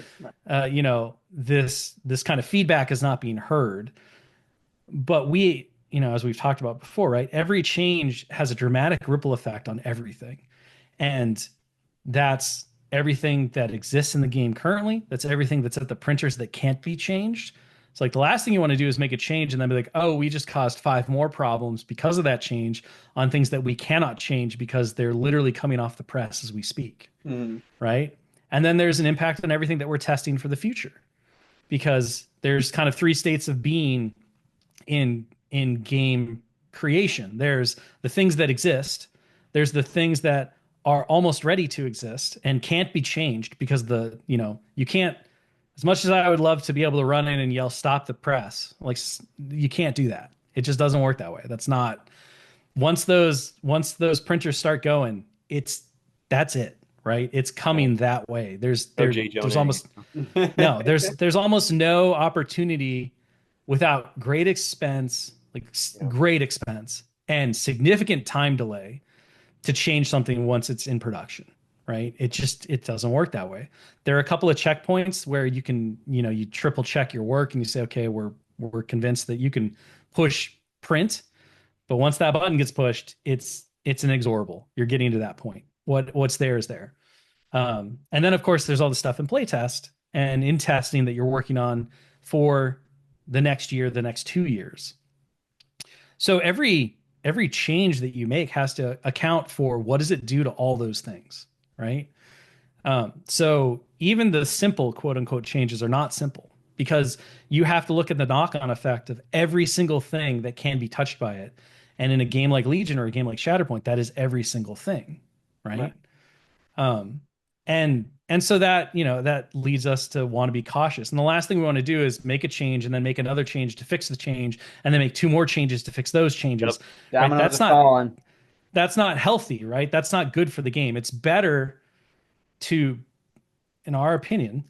this kind of feedback is not being heard. But we, as we've talked about before, right? Every change has a dramatic ripple effect on everything. And that's everything that exists in the game currently. That's everything that's at the printers that can't be changed. It's like the last thing you want to do is make a change and then be like, oh, we just caused 5 more problems because of that change on things that we cannot change because they're literally coming off the press as we speak. Right? And then there's an impact on everything that we're testing for the future, because there's kind of 3 states of being in game creation. There's the things that exist. There's the things that are almost ready to exist and can't be changed because you can't, as much as I would love to be able to run in and yell, stop the press, like you can't do that. It just doesn't work that way. That's not, once those printers start going, that's it, right? It's coming that way. There's almost no, there's almost no opportunity without great expense, great expense and significant time delay to change something once it's in production, right? It doesn't work that way. There are a couple of checkpoints where you can, you triple check your work and you say, okay, we're convinced that you can push print, but once that button gets pushed, it's inexorable. You're getting to that point. What's there is there. And then of course there's all the stuff in playtest and in testing that you're working on for the next year, the next 2 years. So every every change that you make has to account for what does it do to all those things, right? So even the simple quote unquote changes are not simple because you have to look at the knock-on effect of every single thing that can be touched by it. And in a game like Legion or a game like Shatterpoint, that is every single thing, right? Um, and so that, that leads us to want to be cautious. And the last thing we want to do is make a change and then make another change to fix the change and then make two more changes to fix those changes. Yep. Right? Dominoes are falling. That's not healthy, right? That's not good for the game. It's better to, in our opinion,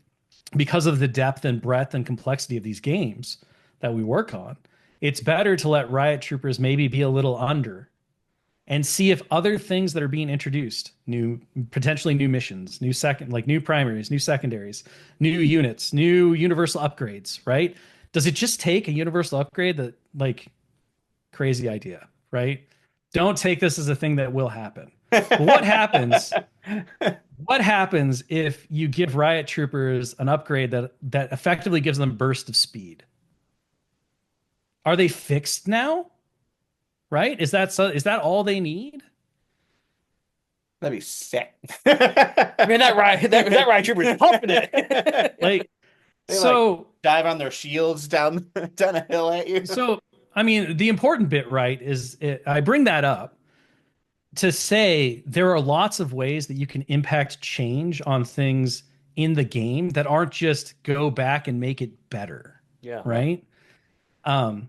because of the depth and breadth and complexity of these games that we work on, it's better to let Riot Troopers maybe be a little under and see if other things that are being introduced, potentially new missions, new primaries, new secondaries, new units, new universal upgrades, right? Does it just take a universal upgrade that, like, crazy idea, right? Don't take this as a thing that will happen. But what happens? What happens if you give Riot Troopers an upgrade that effectively gives them burst of speed? Are they fixed now? Right? Is that all they need? That'd be sick. I mean, that Riot Trooper is pumping it. Like, They so dive on their shields down a hill at you. So, I mean, the important bit, right, I bring that up to say there are lots of ways that you can impact change on things in the game that aren't just go back and make it better. Yeah. Right. And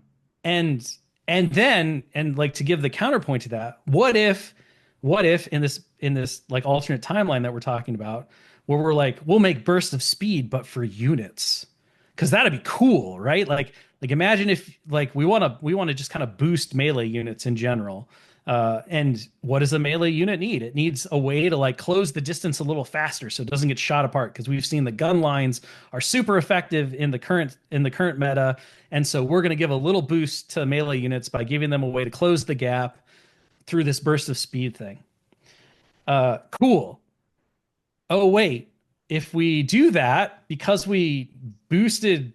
then like, to give the counterpoint to that, what if in this like alternate timeline that we're talking about, where we're like, we'll make bursts of speed, but for units, because that'd be cool, right? Like imagine if, like, we want to just kind of boost melee units in general. And what does a melee unit need? It needs a way to, like, close the distance a little faster so it doesn't get shot apart, because we've seen the gun lines are super effective in the current meta. And so we're going to give a little boost to melee units by giving them a way to close the gap through this burst of speed thing. Cool. Oh, wait. If we do that because we boosted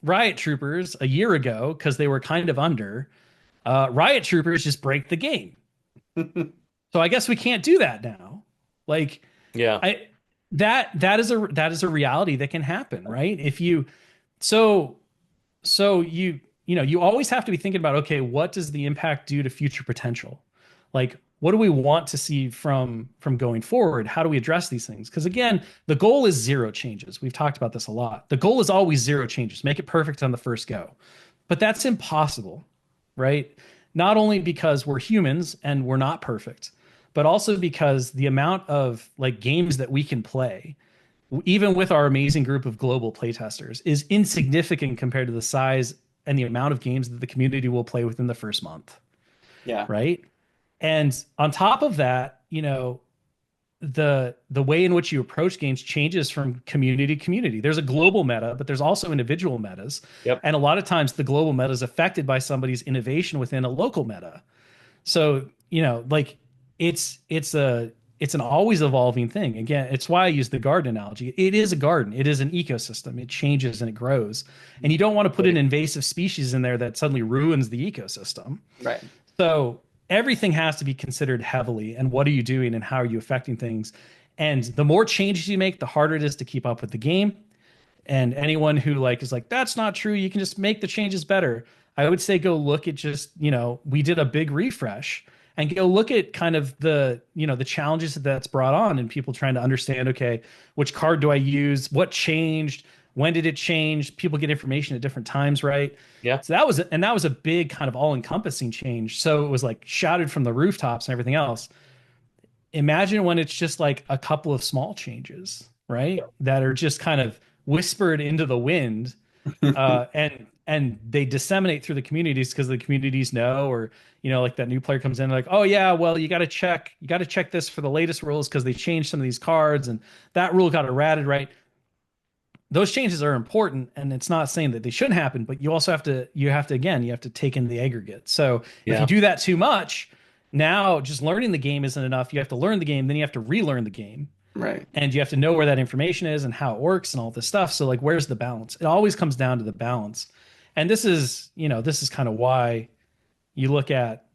Riot Troopers a year ago because they were kind of under, Riot Troopers just break the game. So I guess we can't do that now. Like, yeah, that is a reality that can happen, right? If you you always have to be thinking about, okay, what does the impact do to future potential? Like, what do we want to see from going forward? How do we address these things? Because again, the goal is zero changes. We've talked about this a lot. The goal is always zero changes. Make it perfect on the first go. But that's impossible, right? Not only because we're humans and we're not perfect, but also because the amount of, like, games that we can play, even with our amazing group of global playtesters, is insignificant compared to the size and the amount of games that the community will play within the first month. Yeah. Right. And on top of that, the way in which you approach games changes from community to community. There's a global meta, but there's also individual metas. Yep. And a lot of times the global meta is affected by somebody's innovation within a local meta. So, like, it's an always evolving thing. Again, it's why I use the garden analogy. It is a garden. It is an ecosystem. It changes and it grows. And you don't want to put an invasive species in there that suddenly ruins the ecosystem. Right. So everything has to be considered heavily. And what are you doing and how are you affecting things? And the more changes you make, the harder it is to keep up with the game. And anyone who is like, that's not true, you can just make the changes better, I would say go look at just, we did a big refresh, and go look at kind of the challenges that's brought on, and people trying to understand, okay, which card do I use? What changed? When did it change? People get information at different times, right? Yeah. So that was a big kind of all-encompassing change. So it was like shouted from the rooftops and everything else. Imagine when it's just like a couple of small changes, right? That are just kind of whispered into the wind, and they disseminate through the communities because the communities know, or like that new player comes in like, oh yeah, well, you got to check this for the latest rules because they changed some of these cards and that rule got errated, right? Those changes are important, and it's not saying that they shouldn't happen, but you also have to take in the aggregate. So if you do that too much, now just learning the game isn't enough. You have to learn the game, then you have to relearn the game. Right. And you have to know where that information is and how it works and all this stuff. So, like, where's the balance? It always comes down to the balance. And this is kind of why you look at,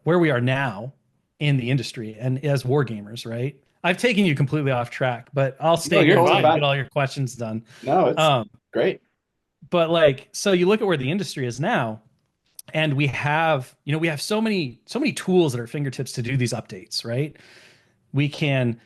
where we are now in the industry and as war gamers, right? I've taken you completely off track, but I'll stay you're here until fine. you get all your questions done. No, it's Um, great. but like, so you look at where the industry is now, and we have, we have so many tools at our fingertips to do these updates, right? We can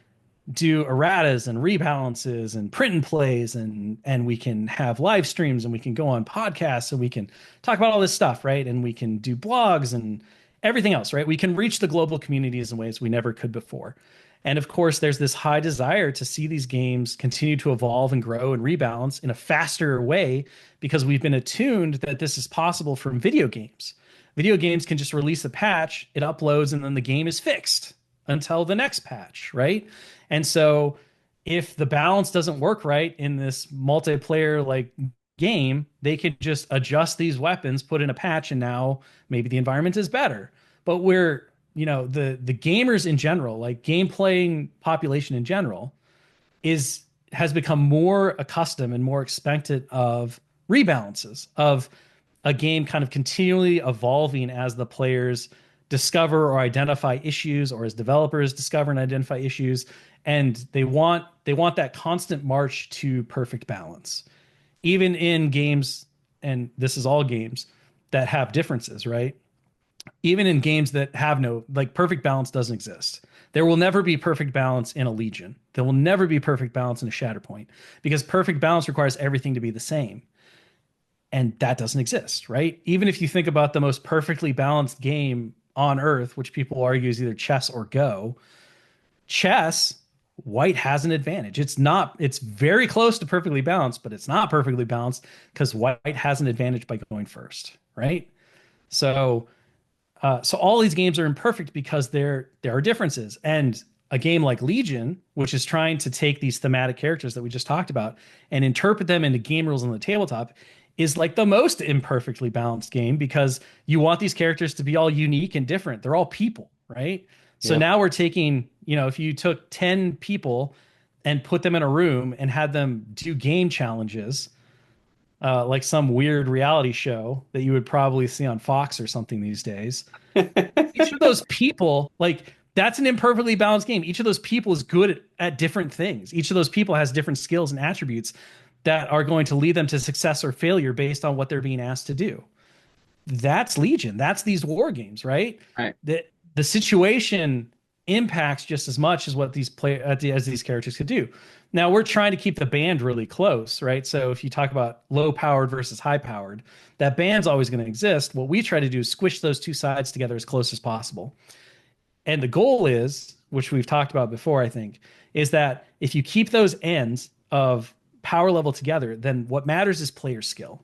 do erratas and rebalances and print and plays, and we can have live streams, and we can go on podcasts, and we can talk about all this stuff, right? And we can do blogs and everything else, right? We can reach the global communities in ways we never could before. And of course, there's this high desire to see these games continue to evolve and grow and rebalance in a faster way because we've been attuned that this is possible from video games. Video games can just release a patch, it uploads, and then the game is fixed until the next patch, right? And so if the balance doesn't work right in this multiplayer like game, they could just adjust these weapons, put in a patch, and now maybe the environment is better. But we're, the gamers in general, like game playing population in general, has become more accustomed and more expectant of rebalances, of a game kind of continually evolving as the players discover or identify issues, or as developers discover and identify issues, and they want that constant march to perfect balance, even in games, and this is all games that have differences, right? Even in games that have no, like, perfect balance doesn't exist. There will never be perfect balance in a Legion. There will never be perfect balance in a Shatterpoint, because perfect balance requires everything to be the same. And that doesn't exist, right? Even if you think about the most perfectly balanced game on Earth, which people argue is either chess or Go, chess, white has an advantage. It's very close to perfectly balanced, but it's not perfectly balanced because white has an advantage by going first, right? So all these games are imperfect because there are differences. And a game like Legion, which is trying to take these thematic characters that we just talked about and interpret them into game rules on the tabletop, is like the most imperfectly balanced game, because you want these characters to be all unique and different. They're all people, right? So Yeah. now we're taking, if you took 10 people and put them in a room and had them do game challenges, like some weird reality show that you would probably see on Fox or something these days. Each of those people, like, that's an imperfectly balanced game. Each of those people is good at different things. Each of those people has different skills and attributes that are going to lead them to success or failure based on what they're being asked to do. That's Legion. That's these war games, right? Right. The situation impacts just as much as what as these characters could do. Now we're trying to keep the band really close, right? So if you talk about low powered versus high powered, that band's always going to exist. What we try to do is squish those two sides together as close as possible. And the goal is, which we've talked about before, I think, is that if you keep those ends of power level together, then what matters is player skill.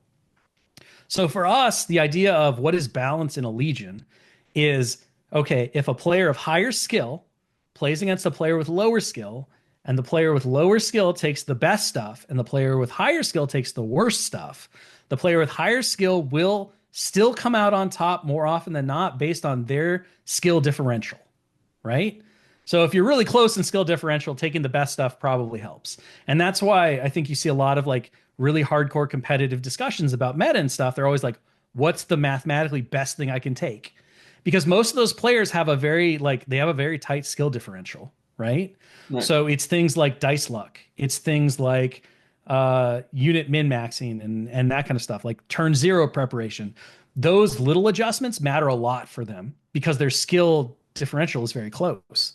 So for us, the idea of what is balance in a Legion is, okay, if a player of higher skill plays against a player with lower skill, and the player with lower skill takes the best stuff, and the player with higher skill takes the worst stuff, the player with higher skill will still come out on top more often than not based on their skill differential, right? So if you're really close in skill differential, taking the best stuff probably helps. And that's why I think you see a lot of like really hardcore competitive discussions about meta and stuff. They're always like, what's the mathematically best thing I can take? Because most of those players have a very tight skill differential, right? Right. So it's things like dice luck. It's things like unit min-maxing and that kind of stuff, like turn zero preparation. Those little adjustments matter a lot for them because their skill differential is very close.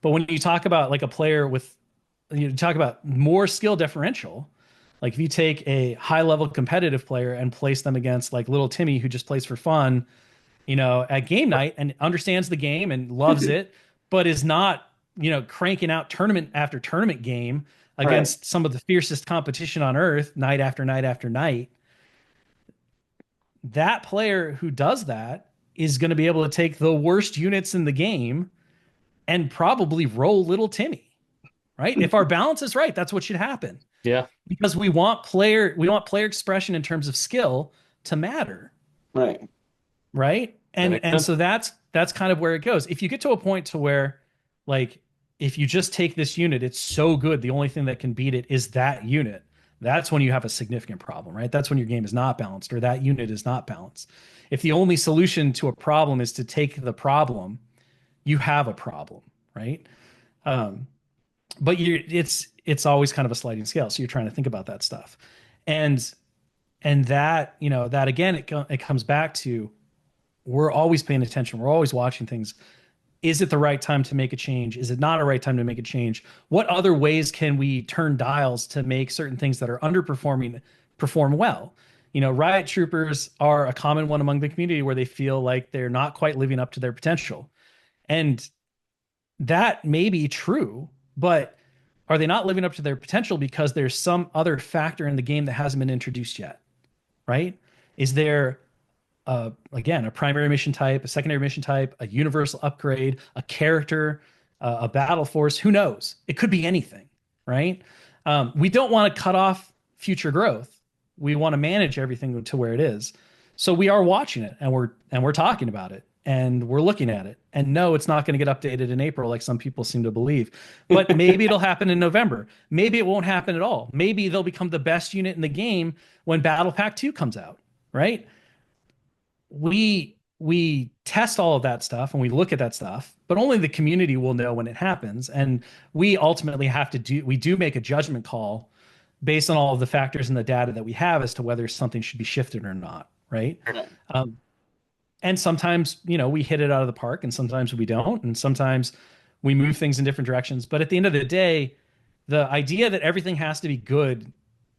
But when you talk about like a player with, you talk about more skill differential, like if you take a high level competitive player and place them against like little Timmy who just plays for fun, at game night and understands the game and loves it, but is not, cranking out tournament after tournament game against some of the fiercest competition on earth night after night after night. That player who does that is going to be able to take the worst units in the game and probably roll little Timmy, right? If our balance is right, that's what should happen. Yeah. Because we want player expression in terms of skill to matter. Right. Right. And so that's kind of where it goes. If you get to a point to where, like, if you just take this unit, it's so good, the only thing that can beat it is that unit, that's when you have a significant problem, right? That's when your game is not balanced or that unit is not balanced. If the only solution to a problem is to take the problem, you have a problem, right? Um, but it's always kind of a sliding scale. So you're trying to think about that stuff. And that, that again, it comes back to we're always paying attention. We're always watching things. Is it the right time to make a change? Is it not a right time to make a change? What other ways can we turn dials to make certain things that are underperforming perform well? Riot troopers are a common one among the community where they feel like they're not quite living up to their potential. And that may be true, but are they not living up to their potential because there's some other factor in the game that hasn't been introduced yet? Right? Is there again, a primary mission type, a secondary mission type, a universal upgrade, a character, a battle force? Who knows? It could be anything, right? We don't want to cut off future growth. We want to manage everything to where it is. So we are watching it, and we're talking about it, and we're looking at it. And no, it's not going to get updated in April like some people seem to believe. But maybe it'll happen in November. Maybe it won't happen at all. Maybe they'll become the best unit in the game when Battle Pack 2 comes out, right? We test all of that stuff and we look at that stuff, but only the community will know when it happens. And we ultimately we do make a judgment call based on all of the factors and the data that we have as to whether something should be shifted or not. Right. And sometimes, we hit it out of the park and sometimes we don't. And sometimes we move things in different directions. But at the end of the day, the idea that everything has to be good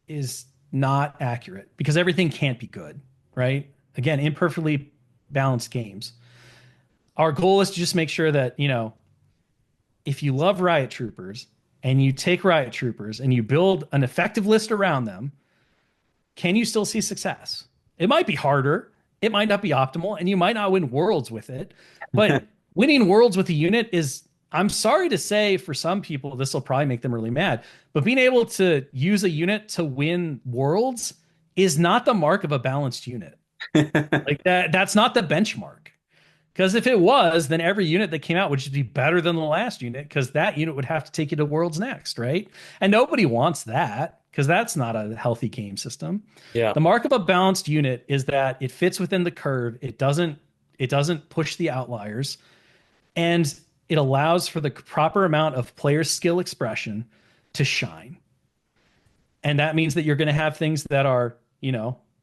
is not accurate because everything can't be good. Right. Again, imperfectly balanced games. Our goal is to just make sure that, if you love Riot Troopers and you take Riot Troopers and you build an effective list around them, can you still see success? It might be harder. It might not be optimal, and you might not win worlds with it. But winning worlds with a unit is, I'm sorry to say, for some people, this will probably make them really mad, but being able to use a unit to win worlds is not the mark of a balanced unit. Like that's not the benchmark. Because if it was, then every unit that came out would just be better than the last unit because that unit would have to take you to worlds next, right? And nobody wants that because that's not a healthy game system. Yeah. The mark of a balanced unit is that it fits within the curve. It doesn't push the outliers, and it allows for the proper amount of player skill expression to shine. And that means that you're going to have things that are,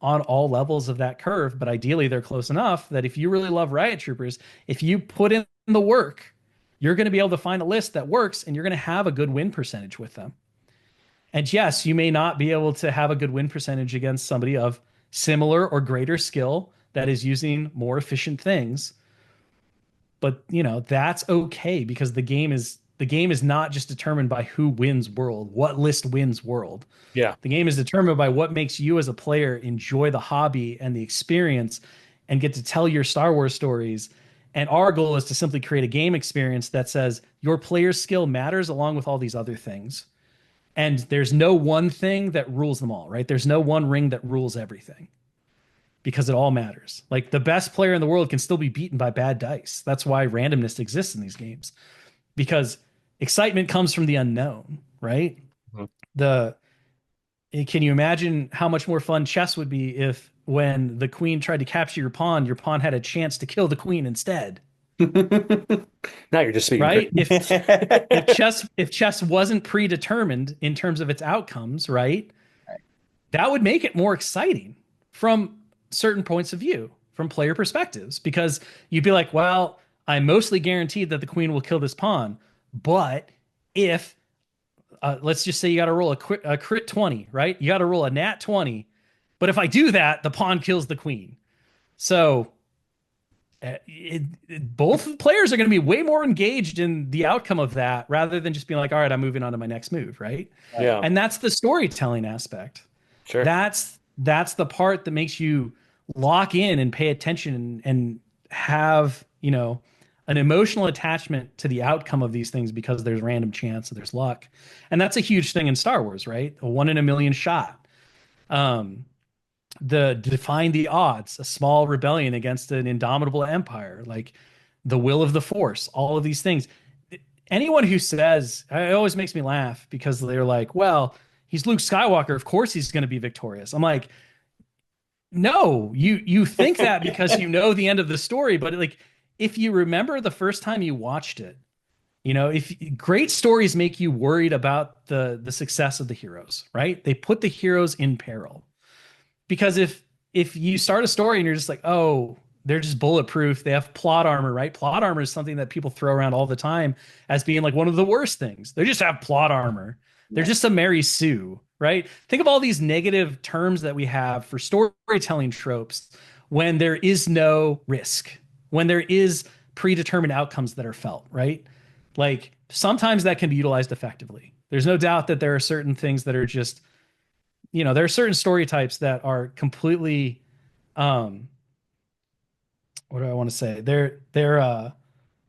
on all levels of that curve, but ideally they're close enough that if you really love Riot Troopers, if you put in the work, you're going to be able to find a list that works and you're going to have a good win percentage with them. And yes, you may not be able to have a good win percentage against somebody of similar or greater skill that is using more efficient things. But, that's okay because the game is not just determined by who wins world, what list wins world. Yeah. The game is determined by what makes you as a player enjoy the hobby and the experience and get to tell your Star Wars stories. And our goal is to simply create a game experience that says your player's skill matters along with all these other things. And there's no one thing that rules them all, right? There's no one ring that rules everything because it all matters. Like the best player in the world can still be beaten by bad dice. That's why randomness exists in these games, because excitement comes from the unknown, right? Mm-hmm. Can you imagine how much more fun chess would be if when the queen tried to capture your pawn had a chance to kill the queen instead? Now you're just speaking, right? If chess wasn't predetermined in terms of its outcomes, right? That would make it more exciting from certain points of view, from player perspectives, because you'd be like, well, I'm mostly guaranteed that the queen will kill this pawn, but if let's just say you got to roll a crit 20, right? You got to roll a nat 20. But if I do that, the pawn kills the queen. So both players are going to be way more engaged in the outcome of that rather than just being like, all right, I'm moving on to my next move, right? Yeah. And that's the storytelling aspect. Sure. That's the part that makes you lock in and pay attention and have, an emotional attachment to the outcome of these things because there's random chance and there's luck. And that's a huge thing in Star Wars, right? A 1 in a million shot. Defying the odds, a small rebellion against an indomitable empire, like the will of the Force, all of these things. Anyone who says, it always makes me laugh because they're like, well, he's Luke Skywalker. Of course he's going to be victorious. I'm like, no, you think that because you know the end of the story, but like if you remember the first time you watched it, you know, if great stories make you worried about the success of the heroes, right? They put the heroes in peril. Because if you start a story and you're just like, oh, they're just bulletproof, they have plot armor, right? Plot armor is something that people throw around all the time as being like one of the worst things. They just have plot armor. They're just a Mary Sue, right? Think of all these negative terms that we have for storytelling tropes when there is no risk, when there is predetermined outcomes that are felt, right? Like sometimes that can be utilized effectively. There's no doubt that there are certain things that are just, you know, there are certain story types that are completely, what do I want to say?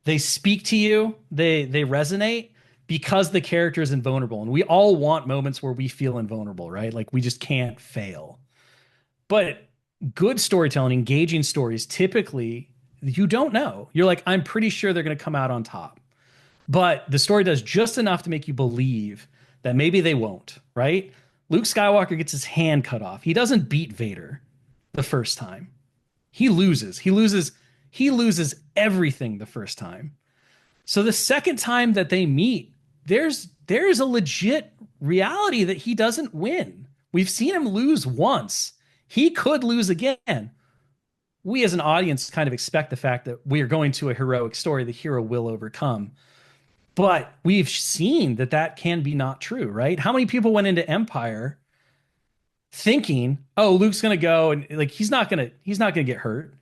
They speak to you, they resonate because the character is invulnerable. And we all want moments where we feel invulnerable, right? Like we just can't fail. But good storytelling, engaging stories, typically you don't know. You're like, I'm pretty sure they're going to come out on top. But the story does just enough to make you believe that maybe they won't, right? Luke Skywalker gets his hand cut off. He doesn't beat Vader the first time. He loses. He loses everything the first time. So the second time that they meet, there's a legit reality that he doesn't win. We've seen him lose once. He could lose again. We as an audience kind of expect the fact that we are going to a heroic story, the hero will overcome. But we've seen that that can be not true, right? How many people went into Empire thinking, "Oh, Luke's going to go and like he's not going to get hurt."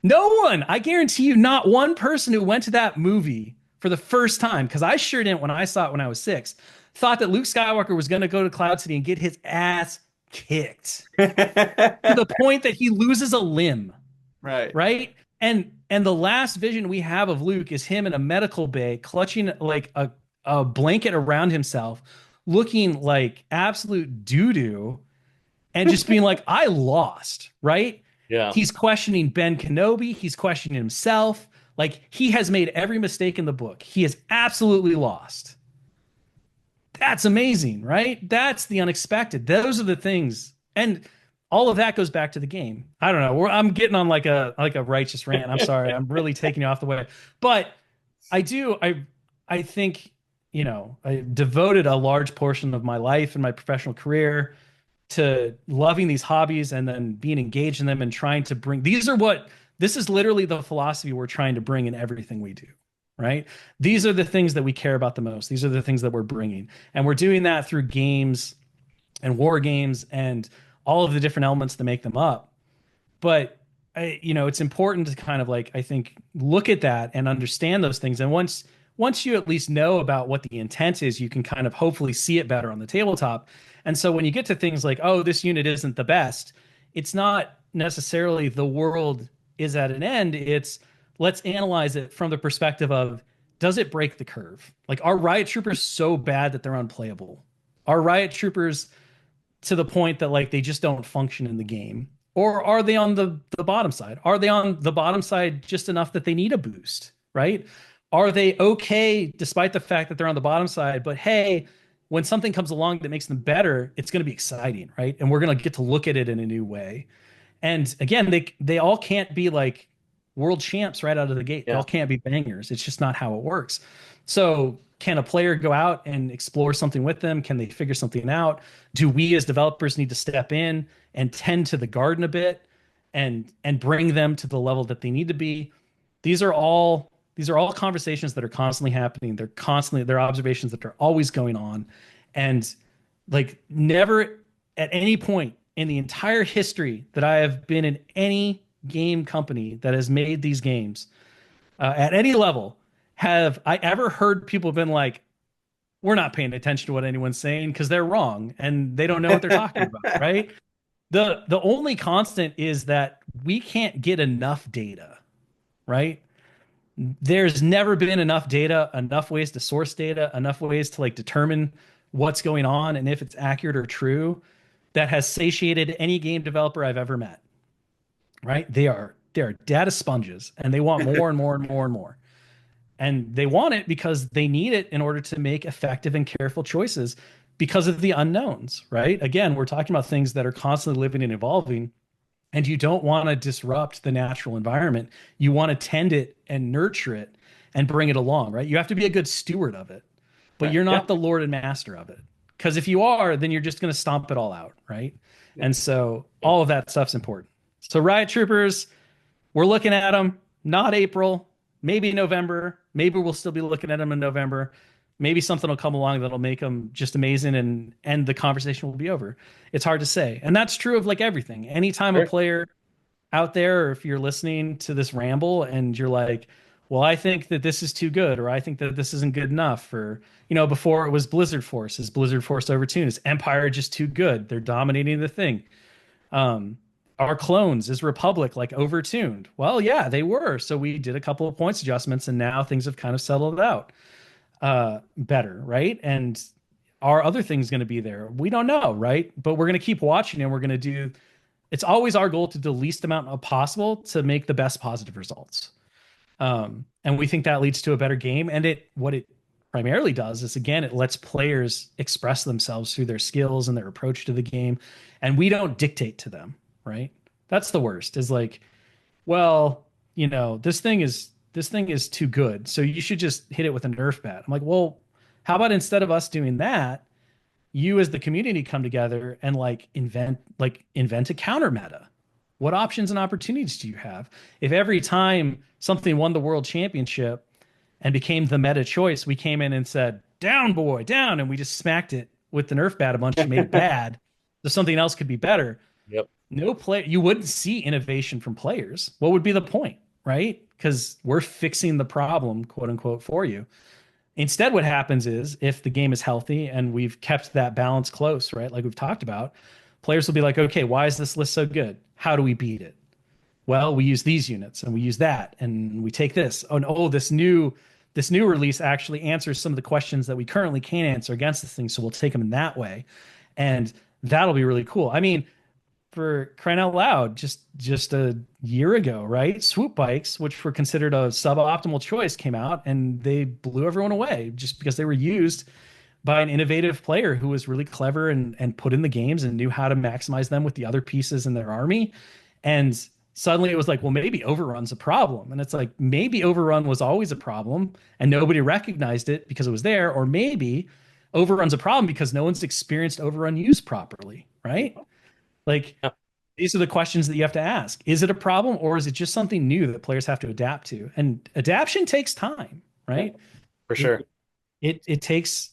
No one, I guarantee you, not one person who went to that movie for the first time, because I sure didn't when I saw it when I was 6, thought that Luke Skywalker was going to go to Cloud City and get his ass kicked to the point that he loses a limb. Right. And the last vision we have of Luke is him in a medical bay, clutching like a blanket around himself, looking like absolute doo-doo, and just being like, I lost, right? Yeah. He's questioning Ben Kenobi. He's questioning himself. Like he has made every mistake in the book. He has absolutely lost. That's amazing, right? That's the unexpected. Those are the things. And all of that goes back to the game. I don't know. I'm getting on like a righteous rant. I'm sorry. I'm really taking you off the way. But I think, you know, I devoted a large portion of my life and my professional career to loving these hobbies and then being engaged in them and trying to bring this is literally the philosophy we're trying to bring in everything we do, right? These are the things that we care about the most. These are the things that we're bringing. And we're doing that through games and war games and all of the different elements that make them up. But it's important to kind of like, I think, look at that and understand those things. And once you at least know about what the intent is, you can kind of hopefully see it better on the tabletop. And so when you get to things like, oh, this unit isn't the best, it's not necessarily the world is at an end. It's let's analyze it from the perspective of, does it break the curve? Like, are Riot troopers so bad that they're unplayable? Are Riot troopers to the point that like they just don't function in the game? Or are they on the bottom side? Are they on the bottom side just enough that they need a boost, right? Are they okay despite the fact that they're on the bottom side, but hey, when something comes along that makes them better, it's going to be exciting, right? And we're going to get to look at it in a new way. And again, they all can't be like world champs right out of the gate. Yeah. They all can't be bangers. It's just not how it works. So can a player go out and explore something with them? Can they figure something out? Do we as developers need to step in and tend to the garden a bit and bring them to the level that they need to be? These are all conversations that are constantly happening. They're observations that are always going on. And like never at any point in the entire history that I have been in any game company that has made these games at any level, have I ever heard people have been like, we're not paying attention to what anyone's saying because they're wrong and they don't know what they're talking about, right? The only constant is that we can't get enough data, right? There's never been enough data, enough ways to source data, enough ways to like determine what's going on and if it's accurate or true that has satiated any game developer I've ever met, right? They are data sponges and they want more and more and more and more. And they want it because they need it in order to make effective and careful choices. because of the unknowns, right? Again, we're talking about things that are constantly living and evolving, and you don't want to disrupt the natural environment. You want to tend it and nurture it and bring it along, right? You have to be a good steward of it, but Right. you're Yeah. not the lord and master of it. Because if you are, then you're just going to stomp it all out, right? Yeah. And so Yeah. all of that stuff's important. So Riot Troopers, we're looking at them, not April, maybe November. Maybe we'll still be looking at them in November. Maybe something will come along that'll make them just amazing and the conversation will be over. It's hard to say. And that's true of like everything. Anytime a Sure. player out there, or if you're listening to this ramble and you're like, well, I think that this is too good, or I think that this isn't good enough, or, before it was Blizzard Force. Is Blizzard Force overtuned? Is Empire just too good? They're dominating the thing. Our clones, is Republic like overtuned? Well, yeah, they were. So we did a couple of points adjustments and now things have kind of settled out better, right? And are other things going to be there? We don't know, right? But we're going to keep watching and we're going to do. It's always our goal to do the least amount of possible to make the best positive results. And we think that leads to a better game. And what it primarily does is, again, it lets players express themselves through their skills and their approach to the game. And we don't dictate to them, right? That's the worst, is like, well, this thing is too good, so you should just hit it with a Nerf bat. I'm like, well, how about instead of us doing that, you as the community come together and invent a counter meta. What options and opportunities do you have? If every time something won the world championship and became the meta choice, we came in and said, down boy, down, and we just smacked it with the Nerf bat a bunch and made it bad, so something else could be better. Yep. You wouldn't see innovation from players. What would be the point, right? Because we're fixing the problem, quote unquote, for you. Instead, what happens is, if the game is healthy and we've kept that balance close, right, like we've talked about, players will be like, okay, why is this list so good? How do we beat it? Well, we use these units and we use that and we take this. Oh, no, this new release actually answers some of the questions that we currently can't answer against this thing, so we'll take them in that way, and that'll be really cool. I mean, for crying out loud, just a year ago, right? Swoop bikes, which were considered a suboptimal choice, came out and they blew everyone away just because they were used by an innovative player who was really clever and put in the games and knew how to maximize them with the other pieces in their army. And suddenly it was like, well, maybe Overrun's a problem. And it's like, maybe Overrun was always a problem and nobody recognized it because it was there. Or maybe Overrun's a problem because no one's experienced Overrun used properly, right? Like, Yeah. these are the questions that you have to ask. Is it a problem, or is it just something new that players have to adapt to? And adaptation takes time, right? For sure. It takes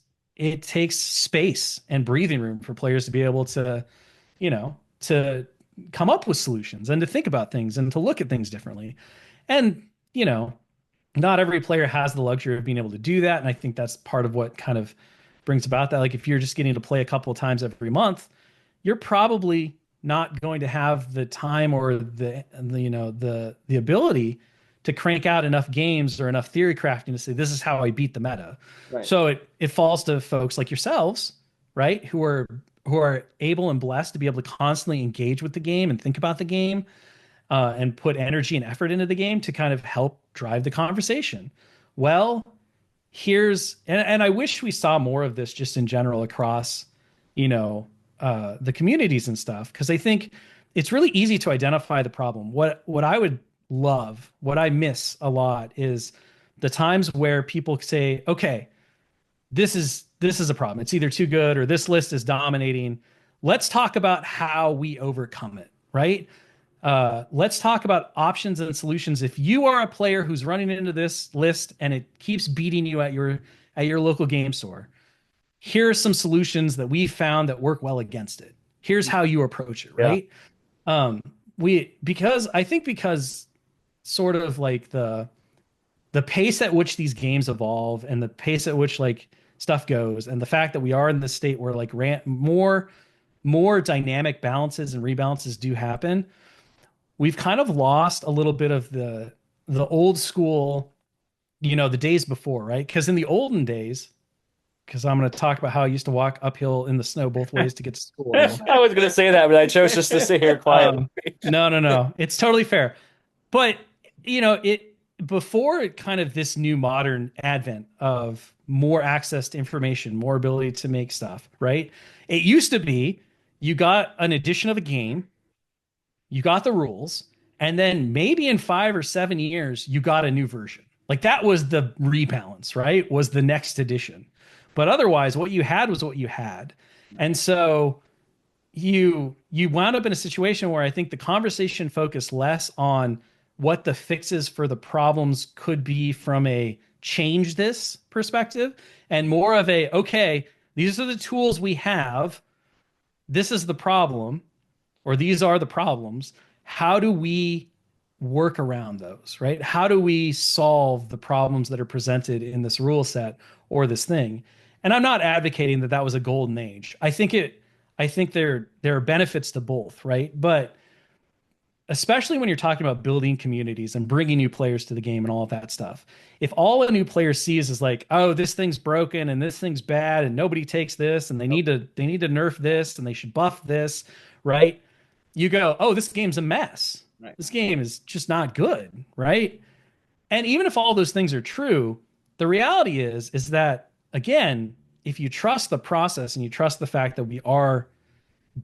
space and breathing room for players to be able to, to come up with solutions and to think about things and to look at things differently. And, not every player has the luxury of being able to do that. And I think that's part of what kind of brings about that. Like, if you're just getting to play a couple of times every month, you're probably not going to have the time or the ability to crank out enough games or enough theory crafting to say, this is how I beat the meta. Right. So it falls to folks like yourselves, right, who are able and blessed to be able to constantly engage with the game and think about the game, and put energy and effort into the game to kind of help drive the conversation. Well, and I wish we saw more of this just in general across, the communities and stuff, because I think it's really easy to identify the problem. What I would love, what I miss a lot, is the times where people say, okay, this is a problem. It's either too good or this list is dominating. Let's talk about how we overcome it, right? Let's talk about options and solutions. If you are a player who's running into this list and it keeps beating you at your local game store, here are some solutions that we found that work well against it. Here's how you approach it, right? Because sort of like the pace at which these games evolve and the pace at which like stuff goes, and the fact that we are in this state where like more dynamic balances and rebalances do happen, we've kind of lost a little bit of the old school, the days before, right? Because in the olden days, because I'm going to talk about how I used to walk uphill in the snow both ways to get to school. I was going to say that, but I chose just to sit here quietly. No. It's totally fair. But, before kind of this new modern advent of more access to information, more ability to make stuff, right? It used to be you got an edition of the game, you got the rules, and then maybe in 5 or 7 years, you got a new version. Like that was the rebalance, right? Was the next edition. But otherwise, what you had was what you had. And so you wound up in a situation where I think the conversation focused less on what the fixes for the problems could be from a change this perspective and more of a, okay, these are the tools we have. This is the problem, or these are the problems. How do we work around those, right? How do we solve the problems that are presented in this rule set or this thing? And I'm not advocating that that was a golden age. I think there are benefits to both, right? But especially when you're talking about building communities and bringing new players to the game and all of that stuff. If all a new player sees is like, oh, this thing's broken and this thing's bad and nobody takes this and they need to nerf this and they should buff this, right? You go, oh, this game's a mess. Right. This game is just not good, right? And even if all those things are true, the reality is that again, if you trust the process and you trust the fact that we are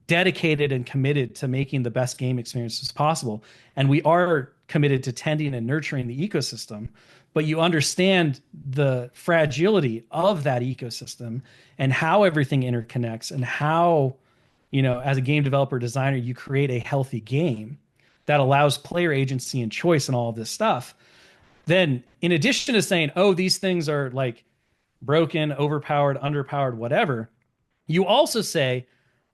dedicated and committed to making the best game experiences possible, and we are committed to tending and nurturing the ecosystem, but you understand the fragility of that ecosystem and how everything interconnects and how, as a game developer designer, you create a healthy game that allows player agency and choice and all of this stuff. Then in addition to saying, oh, these things are like broken, overpowered, underpowered, whatever, you also say,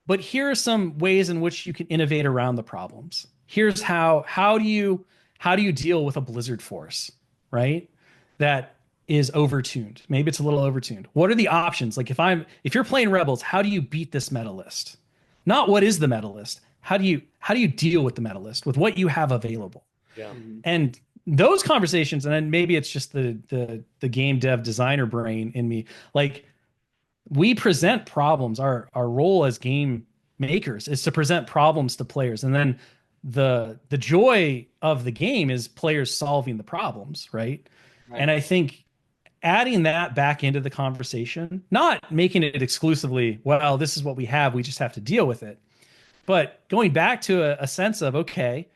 but here are some ways in which you can innovate around the problems. Here's how do you deal with a blizzard force, right? That is overtuned. Maybe it's a little overtuned. What are the options? Like if you're playing Rebels, how do you beat this meta list? Not what is the meta list? How do you deal with the meta list with what you have available? Yeah. And those conversations, and then maybe it's just the game dev designer brain in me, like we present problems. Our role as game makers is to present problems to players, and then the joy of the game is players solving the problems, right? And I think adding that back into the conversation, not making it exclusively, well, this is what we have, we just have to deal with it, but going back to a sense of, okay,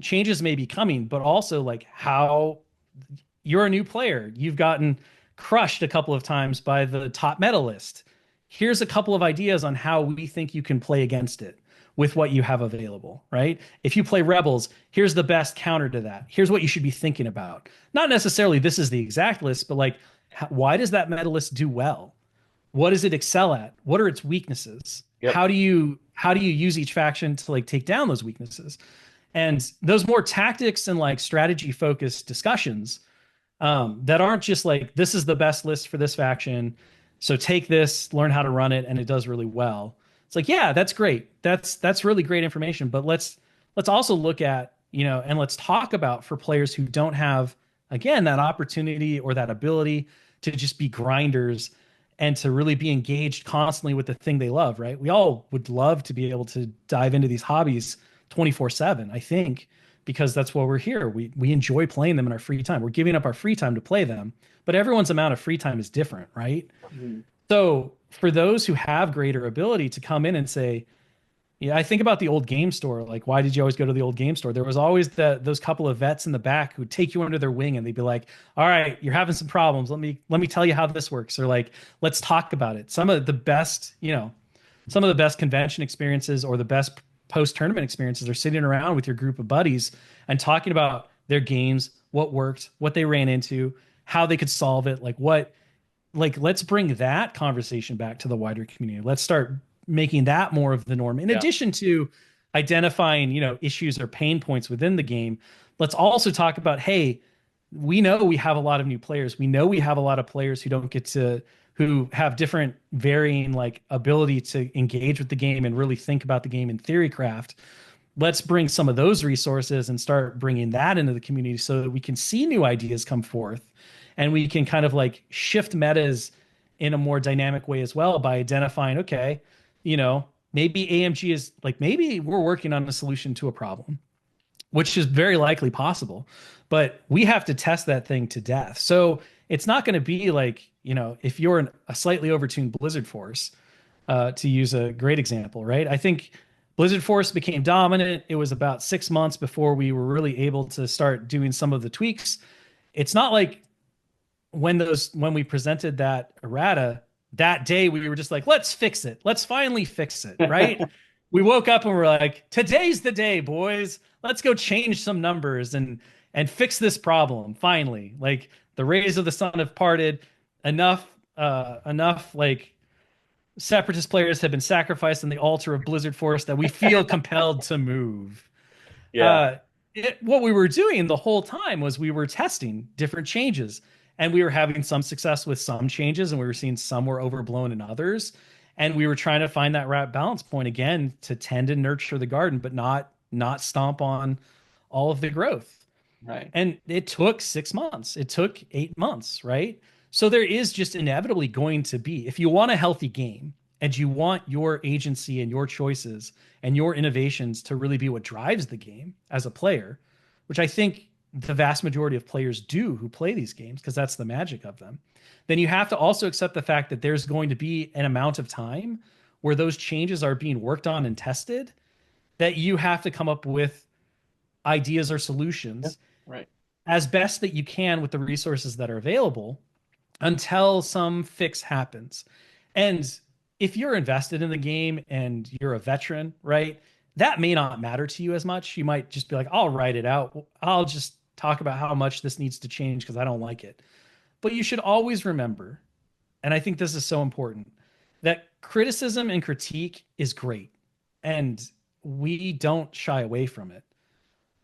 changes may be coming, but also like how you're a new player, you've gotten crushed a couple of times by the top meta list. Here's a couple of ideas on how we think you can play against it with what you have available, right? If you play Rebels, here's the best counter to that. Here's what you should be thinking about. Not necessarily this is the exact list, but like, why does that meta list do well? What does it excel at? What are its weaknesses? Yep. How do you use each faction to like take down those weaknesses? And those more tactics and like strategy focused discussions that aren't just like, this is the best list for this faction, so take this, learn how to run it, and it does really well. It's like, yeah, that's great. That's really great information. But let's also look at, and let's talk about for players who don't have, again, that opportunity or that ability to just be grinders and to really be engaged constantly with the thing they love, right? We all would love to be able to dive into these hobbies 24/7, I think, because that's why we're here. We enjoy playing them in our free time. We're giving up our free time to play them, but everyone's amount of free time is different, right? Mm-hmm. So for those who have greater ability to come in and say, yeah, I think about the old game store. Like, why did you always go to the old game store? There was always those couple of vets in the back who'd take you under their wing and they'd be like, all right, you're having some problems. Let me tell you how this works. Or like, let's talk about it. Some of the best convention experiences or the best post-tournament experiences are sitting around with your group of buddies and talking about their games, what worked, what they ran into, how they could solve it. Let's bring that conversation back to the wider community. Let's start making that more of the norm. In addition to identifying, issues or pain points within the game, let's also talk about, hey, we know we have a lot of new players. We know we have a lot of players who have different varying ability to engage with the game and really think about the game in theory craft. Let's bring some of those resources and start bringing that into the community so that we can see new ideas come forth and we can kind of shift metas in a more dynamic way as well by identifying, okay, maybe AMG is maybe we're working on a solution to a problem. which is very likely possible. But we have to test that thing to death. So it's not going to be like, if you're a slightly overtuned Blizzard Force, to use a great example, right? I think Blizzard Force became dominant. It was about 6 months before we were really able to start doing some of the tweaks. It's not like when we presented that errata that day, we were just like, let's fix it. Let's finally fix it, right? We woke up and we're like, today's the day, boys. Let's go change some numbers and fix this problem finally. Like the rays of the sun have parted. Enough like separatist players have been sacrificed on the altar of Blizzard Force that we feel compelled to move. Yeah. What we were doing the whole time was we were testing different changes, and we were having some success with some changes, and we were seeing some were overblown in others, and we were trying to find that right balance point again to tend and nurture the garden, but not stomp on all of the growth. Right. And it took 6 months. It took 8 months, right? So there is just inevitably going to be, if you want a healthy game and you want your agency and your choices and your innovations to really be what drives the game as a player, which I think the vast majority of players do who play these games because that's the magic of them, then you have to also accept the fact that there's going to be an amount of time where those changes are being worked on and tested that you have to come up with ideas or solutions Right. as best that you can with the resources that are available until some fix happens. And if you're invested in the game and you're a veteran, right, that may not matter to you as much. You might just be like, I'll write it out. I'll just talk about how much this needs to change because I don't like it. But you should always remember, and I think this is so important, that criticism and critique is great. And we don't shy away from it.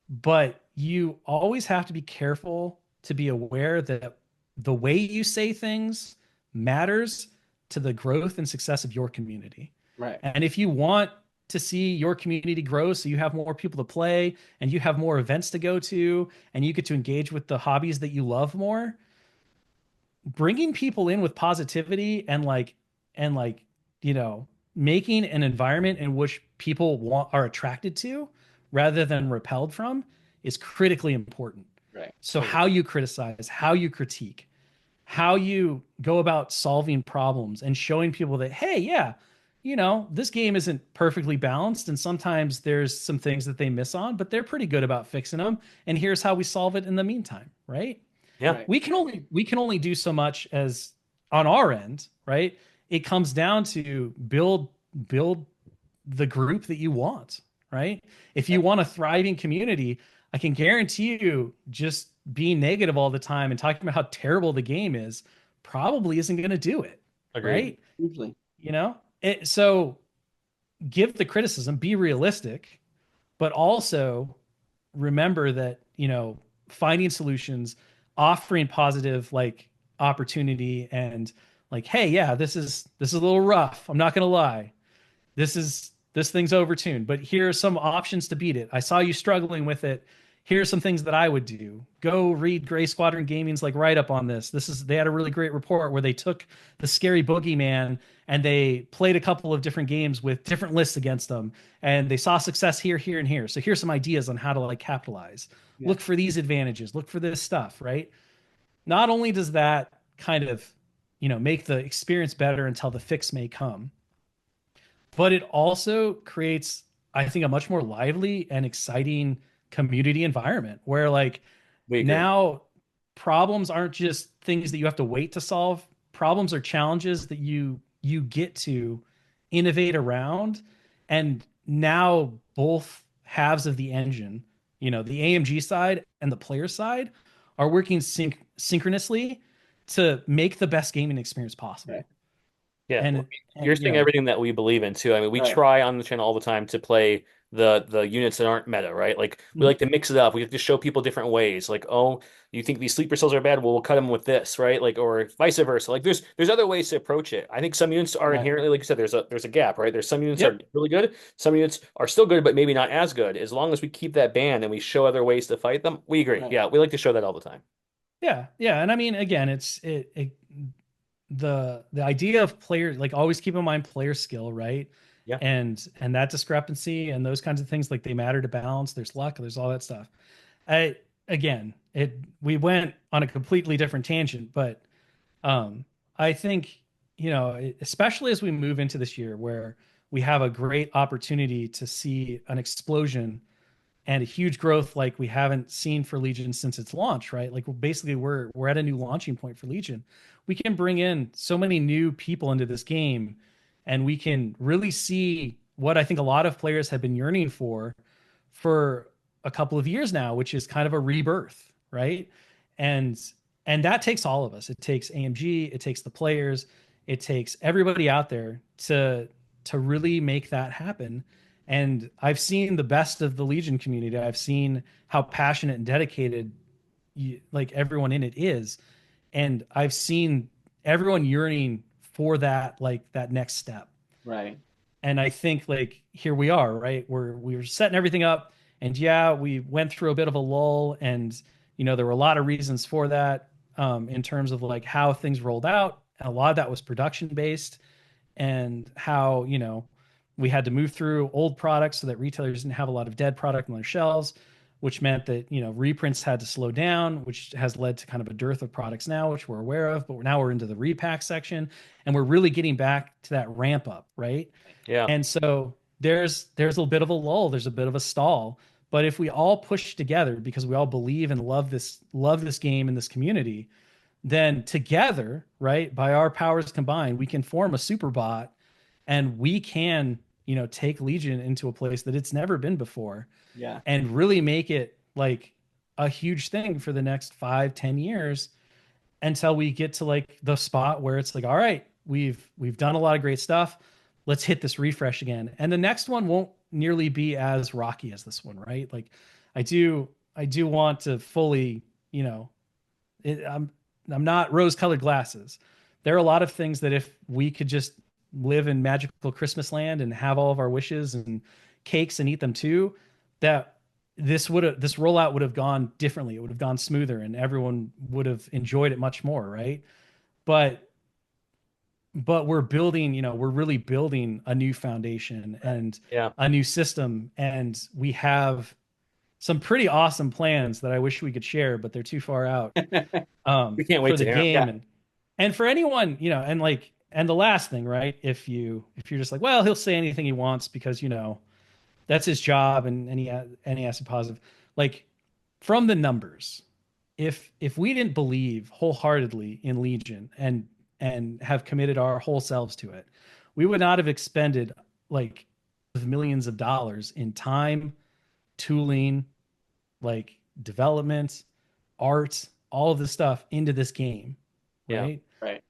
But you always have to be careful to be aware that the way you say things matters to the growth and success of your community. Right. And if you want to see your community grow so you have more people to play and you have more events to go to and you get to engage with the hobbies that you love more, bringing people in with positivity and making an environment in which people are attracted to rather than repelled from is critically important. Right. So how you criticize, how you critique, how you go about solving problems and showing people that, hey, yeah, this game isn't perfectly balanced and sometimes there's some things that they miss on, but they're pretty good about fixing them. And here's how we solve it in the meantime, right? Yeah. Right. We can only do so much as on our end, right? It comes down to build the group that you want, right? If you want a thriving community, I can guarantee you just being negative all the time and talking about how terrible the game is probably isn't going to do it. Agreed. Right? Usually. So give the criticism, be realistic, but also remember that, finding solutions, offering positive opportunity and hey, yeah, this is a little rough. I'm not going to lie. This thing's overtuned, but here are some options to beat it. I saw you struggling with it. Here's some things that I would do. Go read Gray Squadron Gaming's write-up on this. They had a really great report where they took the scary boogeyman and they played a couple of different games with different lists against them, and they saw success here, here, and here. So here's some ideas on how to capitalize. Yeah. Look for these advantages. Look for this stuff, right? Not only does that kind of, make the experience better until the fix may come, but it also creates, I think, a much more lively and exciting community environment where now problems aren't just things that you have to wait to solve. Problems are challenges that you get to innovate around. And now both halves of the engine, the AMG side and the player side, are working synchronously to make the best gaming experience possible. Right. Yeah, and you're saying everything that we believe in too. I mean, we try on the channel all the time to play the units that aren't meta, right? We like to mix it up. We have to show people different ways. Oh, you think these sleeper cells are bad? Well, we'll cut them with this, right? Or vice versa. There's other ways to approach it. I think some units are inherently, like you said, there's a gap, right? There's some units are really good. Some units are still good, but maybe not as good. As long as we keep that band and we show other ways to fight them, we agree. Right. Yeah, we like to show that all the time. Yeah, and I mean, again, the idea of player, always keep in mind player skill, right? Yeah. and that discrepancy and those kinds of things, like they matter to balance. There's luck, there's all that stuff. I again, it we went on a completely different tangent, but um, I think, especially as we move into this year where we have a great opportunity to see an explosion and a huge growth like we haven't seen for Legion since its launch, right? Like basically we're at a new launching point for Legion. We can bring in so many new people into this game, and we can really see what I think a lot of players have been yearning for a couple of years now, which is kind of a rebirth, right? And and that takes all of us. It takes AMG, it takes the players, it takes everybody out there to really make that happen. And I've seen the best of the Legion community. I've seen how passionate and dedicated like everyone in it is, and I've seen everyone yearning for that, like that next step. Right. And I think like here we are, right? We're setting everything up, and yeah, we went through a bit of a lull, and there were a lot of reasons for that, in terms of like how things rolled out, and a lot of that was production based, and how we had to move through old products so that retailers didn't have a lot of dead product on their shelves, which meant that reprints had to slow down, which has led to kind of a dearth of products now, which we're aware of. But now we're into the repack section, and we're really getting back to that ramp up, right? Yeah. And so there's a bit of a lull, there's a bit of a stall. But if we all push together because we all believe and love this game and this community, then together, right, by our powers combined, we can form a super bot, and we can, take Legion into a place that it's never been before, Yeah. and really make it like a huge thing for the next 5-10 years, until we get to like the spot where it's like, all right, we've done a lot of great stuff. Let's hit this refresh again. And the next one won't nearly be as rocky as this one, right? Like I do want to fully, I'm not rose-colored glasses. There are a lot of things that if we could just live in magical Christmas land and have all of our wishes and cakes and eat them too, that this rollout would have gone differently. It would have gone smoother, and everyone would have enjoyed it much more, right? But we're building, we're really building a new foundation and Yeah. a new system, and we have some pretty awesome plans that I wish we could share, but they're too far out, We can't for wait the to hear 'em. game. Yeah. And for anyone, and the last thing, right? If you're just like, well, he'll say anything he wants because that's his job, and he has to be positive. Like, from the numbers, if we didn't believe wholeheartedly in Legion and have committed our whole selves to it, we would not have expended like millions of dollars in time, tooling, like development, art, all of this stuff into this game, Yeah. right? Right.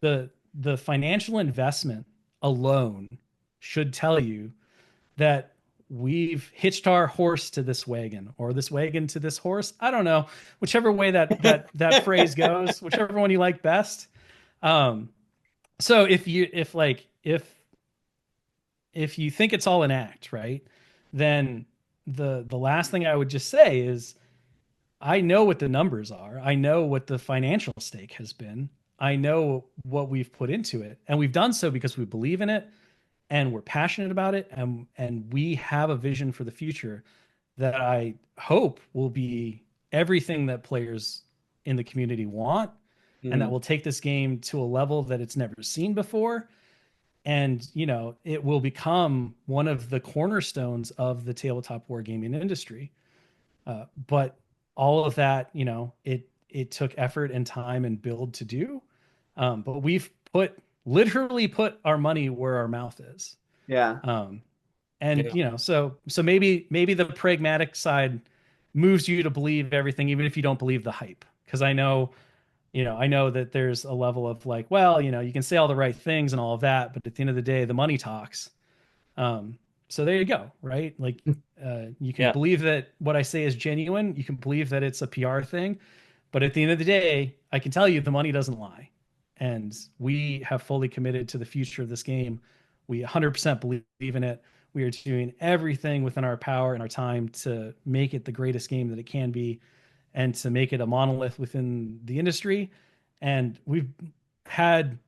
The financial investment alone should tell you that we've hitched our horse to this wagon, or this wagon to this horse. I don't know, whichever way that phrase goes, whichever one you like best. So if you think it's all an act, right, then the last thing I would just say is, I know what the numbers are. I know what the financial stake has been. I know what we've put into it, and we've done so because we believe in it, and we're passionate about it, and we have a vision for the future that I hope will be everything that players in the community want, and that Mhm. will take this game to a level that it's never seen before. And it will become one of the cornerstones of the tabletop wargaming industry. But all of that, it took effort and time and build to do. But we've literally put our money where our mouth is. Yeah. Um, and Yeah. so maybe the pragmatic side moves you to believe everything, even if you don't believe the hype. Because I know that there's a level of like, well, you can say all the right things and all of that, but at the end of the day, the money talks. So there you go, right? Like, you can Yeah. believe that what I say is genuine. You can believe that it's a PR thing, but at the end of the day, I can tell you the money doesn't lie, and we have fully committed to the future of this game. We 100% believe in it. We are doing everything within our power and our time to make it the greatest game that it can be, and to make it a monolith within the industry. And we've had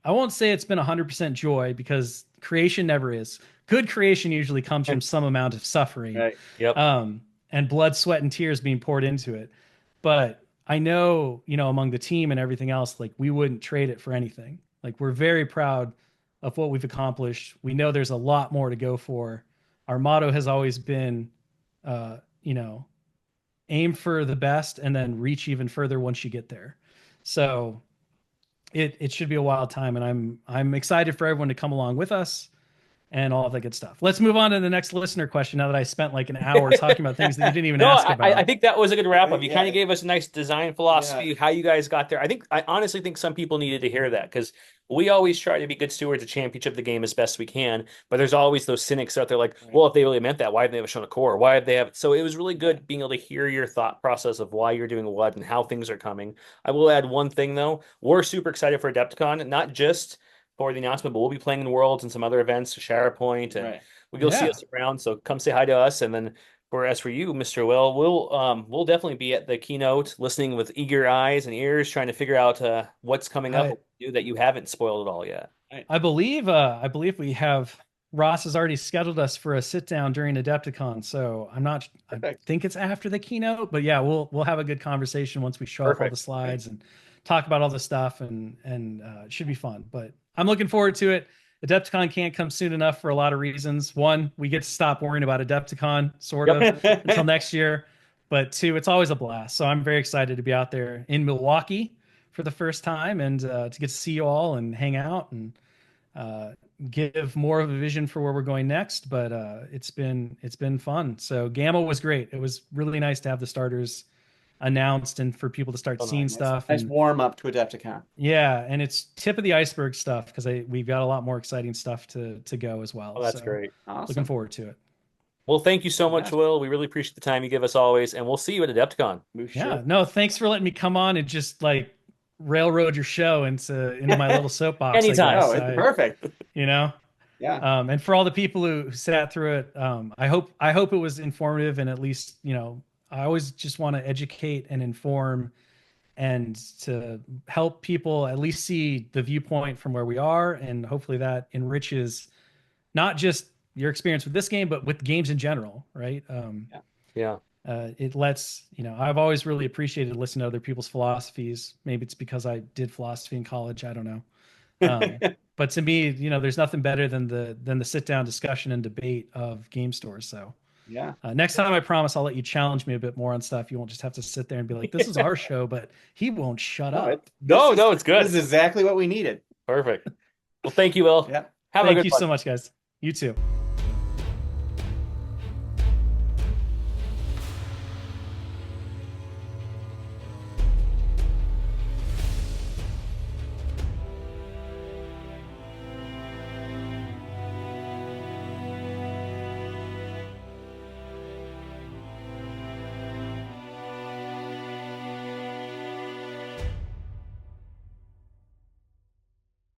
I won't say it's been 100% joy because creation never is. Good creation usually comes from some amount of suffering, Right. Yep. and blood, sweat, and tears being poured into it. But I know, among the team and everything else, like we wouldn't trade it for anything. Like we're very proud of what we've accomplished. We know there's a lot more to go for. Our motto has always been, uh, you know, aim for the best and then reach even further once you get there. So it should be a wild time, and I'm excited for everyone to come along with us and all of that good stuff. Let's move on to the next listener question now that I spent like an hour talking about things that you didn't even No, ask I about. think that was a good wrap up. You Yeah. kind of gave us a nice design philosophy, how you guys got there. I honestly think some people needed to hear that because we always try to be good stewards of championship the game as best we can. But there's always those cynics out there like, well, if they really meant that, why didn't they have shown a core? Why did they have? So it was really good being able to hear your thought process of why you're doing what and how things are coming. I will add one thing though. We're super excited for Adepticon, not just for the announcement, but we'll be playing in Worlds and some other events, SharePoint, and Right. you'll see Yeah. us around. So come say hi to us, and then as for you, Mr. Will, we'll definitely be at the keynote, listening with eager eyes and ears, trying to figure out what's coming up that you haven't spoiled at all yet. I believe we have Ross has already scheduled us for a sit down during Adepticon. So I think it's after the keynote, but yeah, we'll have a good conversation once we show up all the slides and talk about all the stuff, and it should be fun. But I'm looking forward to it. Adepticon can't come soon enough for a lot of reasons. One, we get to stop worrying about Adepticon sort of until next year. But two, it's always a blast. So I'm very excited to be out there in Milwaukee for the first time, and to get to see you all and hang out and give more of a vision for where we're going next. But it's been fun. So Gamma was great. It was really nice to have the starters announced and for people to start seeing stuff. Nice and warm up to Adepticon. yeah, and it's tip of the iceberg stuff because we've got a lot more exciting stuff to go as well. Oh, that's So great. Awesome. looking forward to it. Well, thank you so much, Will. We really appreciate the time you give us always, and we'll see you at Adepticon. Yeah, no, thanks for letting me come on and just like railroad your show into my little soapbox. Anytime. Oh, it's perfect. Yeah. And for all the people who sat through it, I hope it was informative, and at least, I always just want to educate and inform and to help people at least see the viewpoint from where we are. And hopefully that enriches not just your experience with this game, but with games in general. Right. It lets, I've always really appreciated listening to other people's philosophies. Maybe it's because I did philosophy in college. I don't know. But to me, there's nothing better than the sit down discussion and debate of game stores. So next time, I promise I'll let you challenge me a bit more on stuff. You won't just have to sit there and be like, this is our show, but he won't shut up. No, it's good. This is exactly what we needed. Perfect. Well, thank you, Will. Yeah. Have a good one. Thank you so much, guys. You too.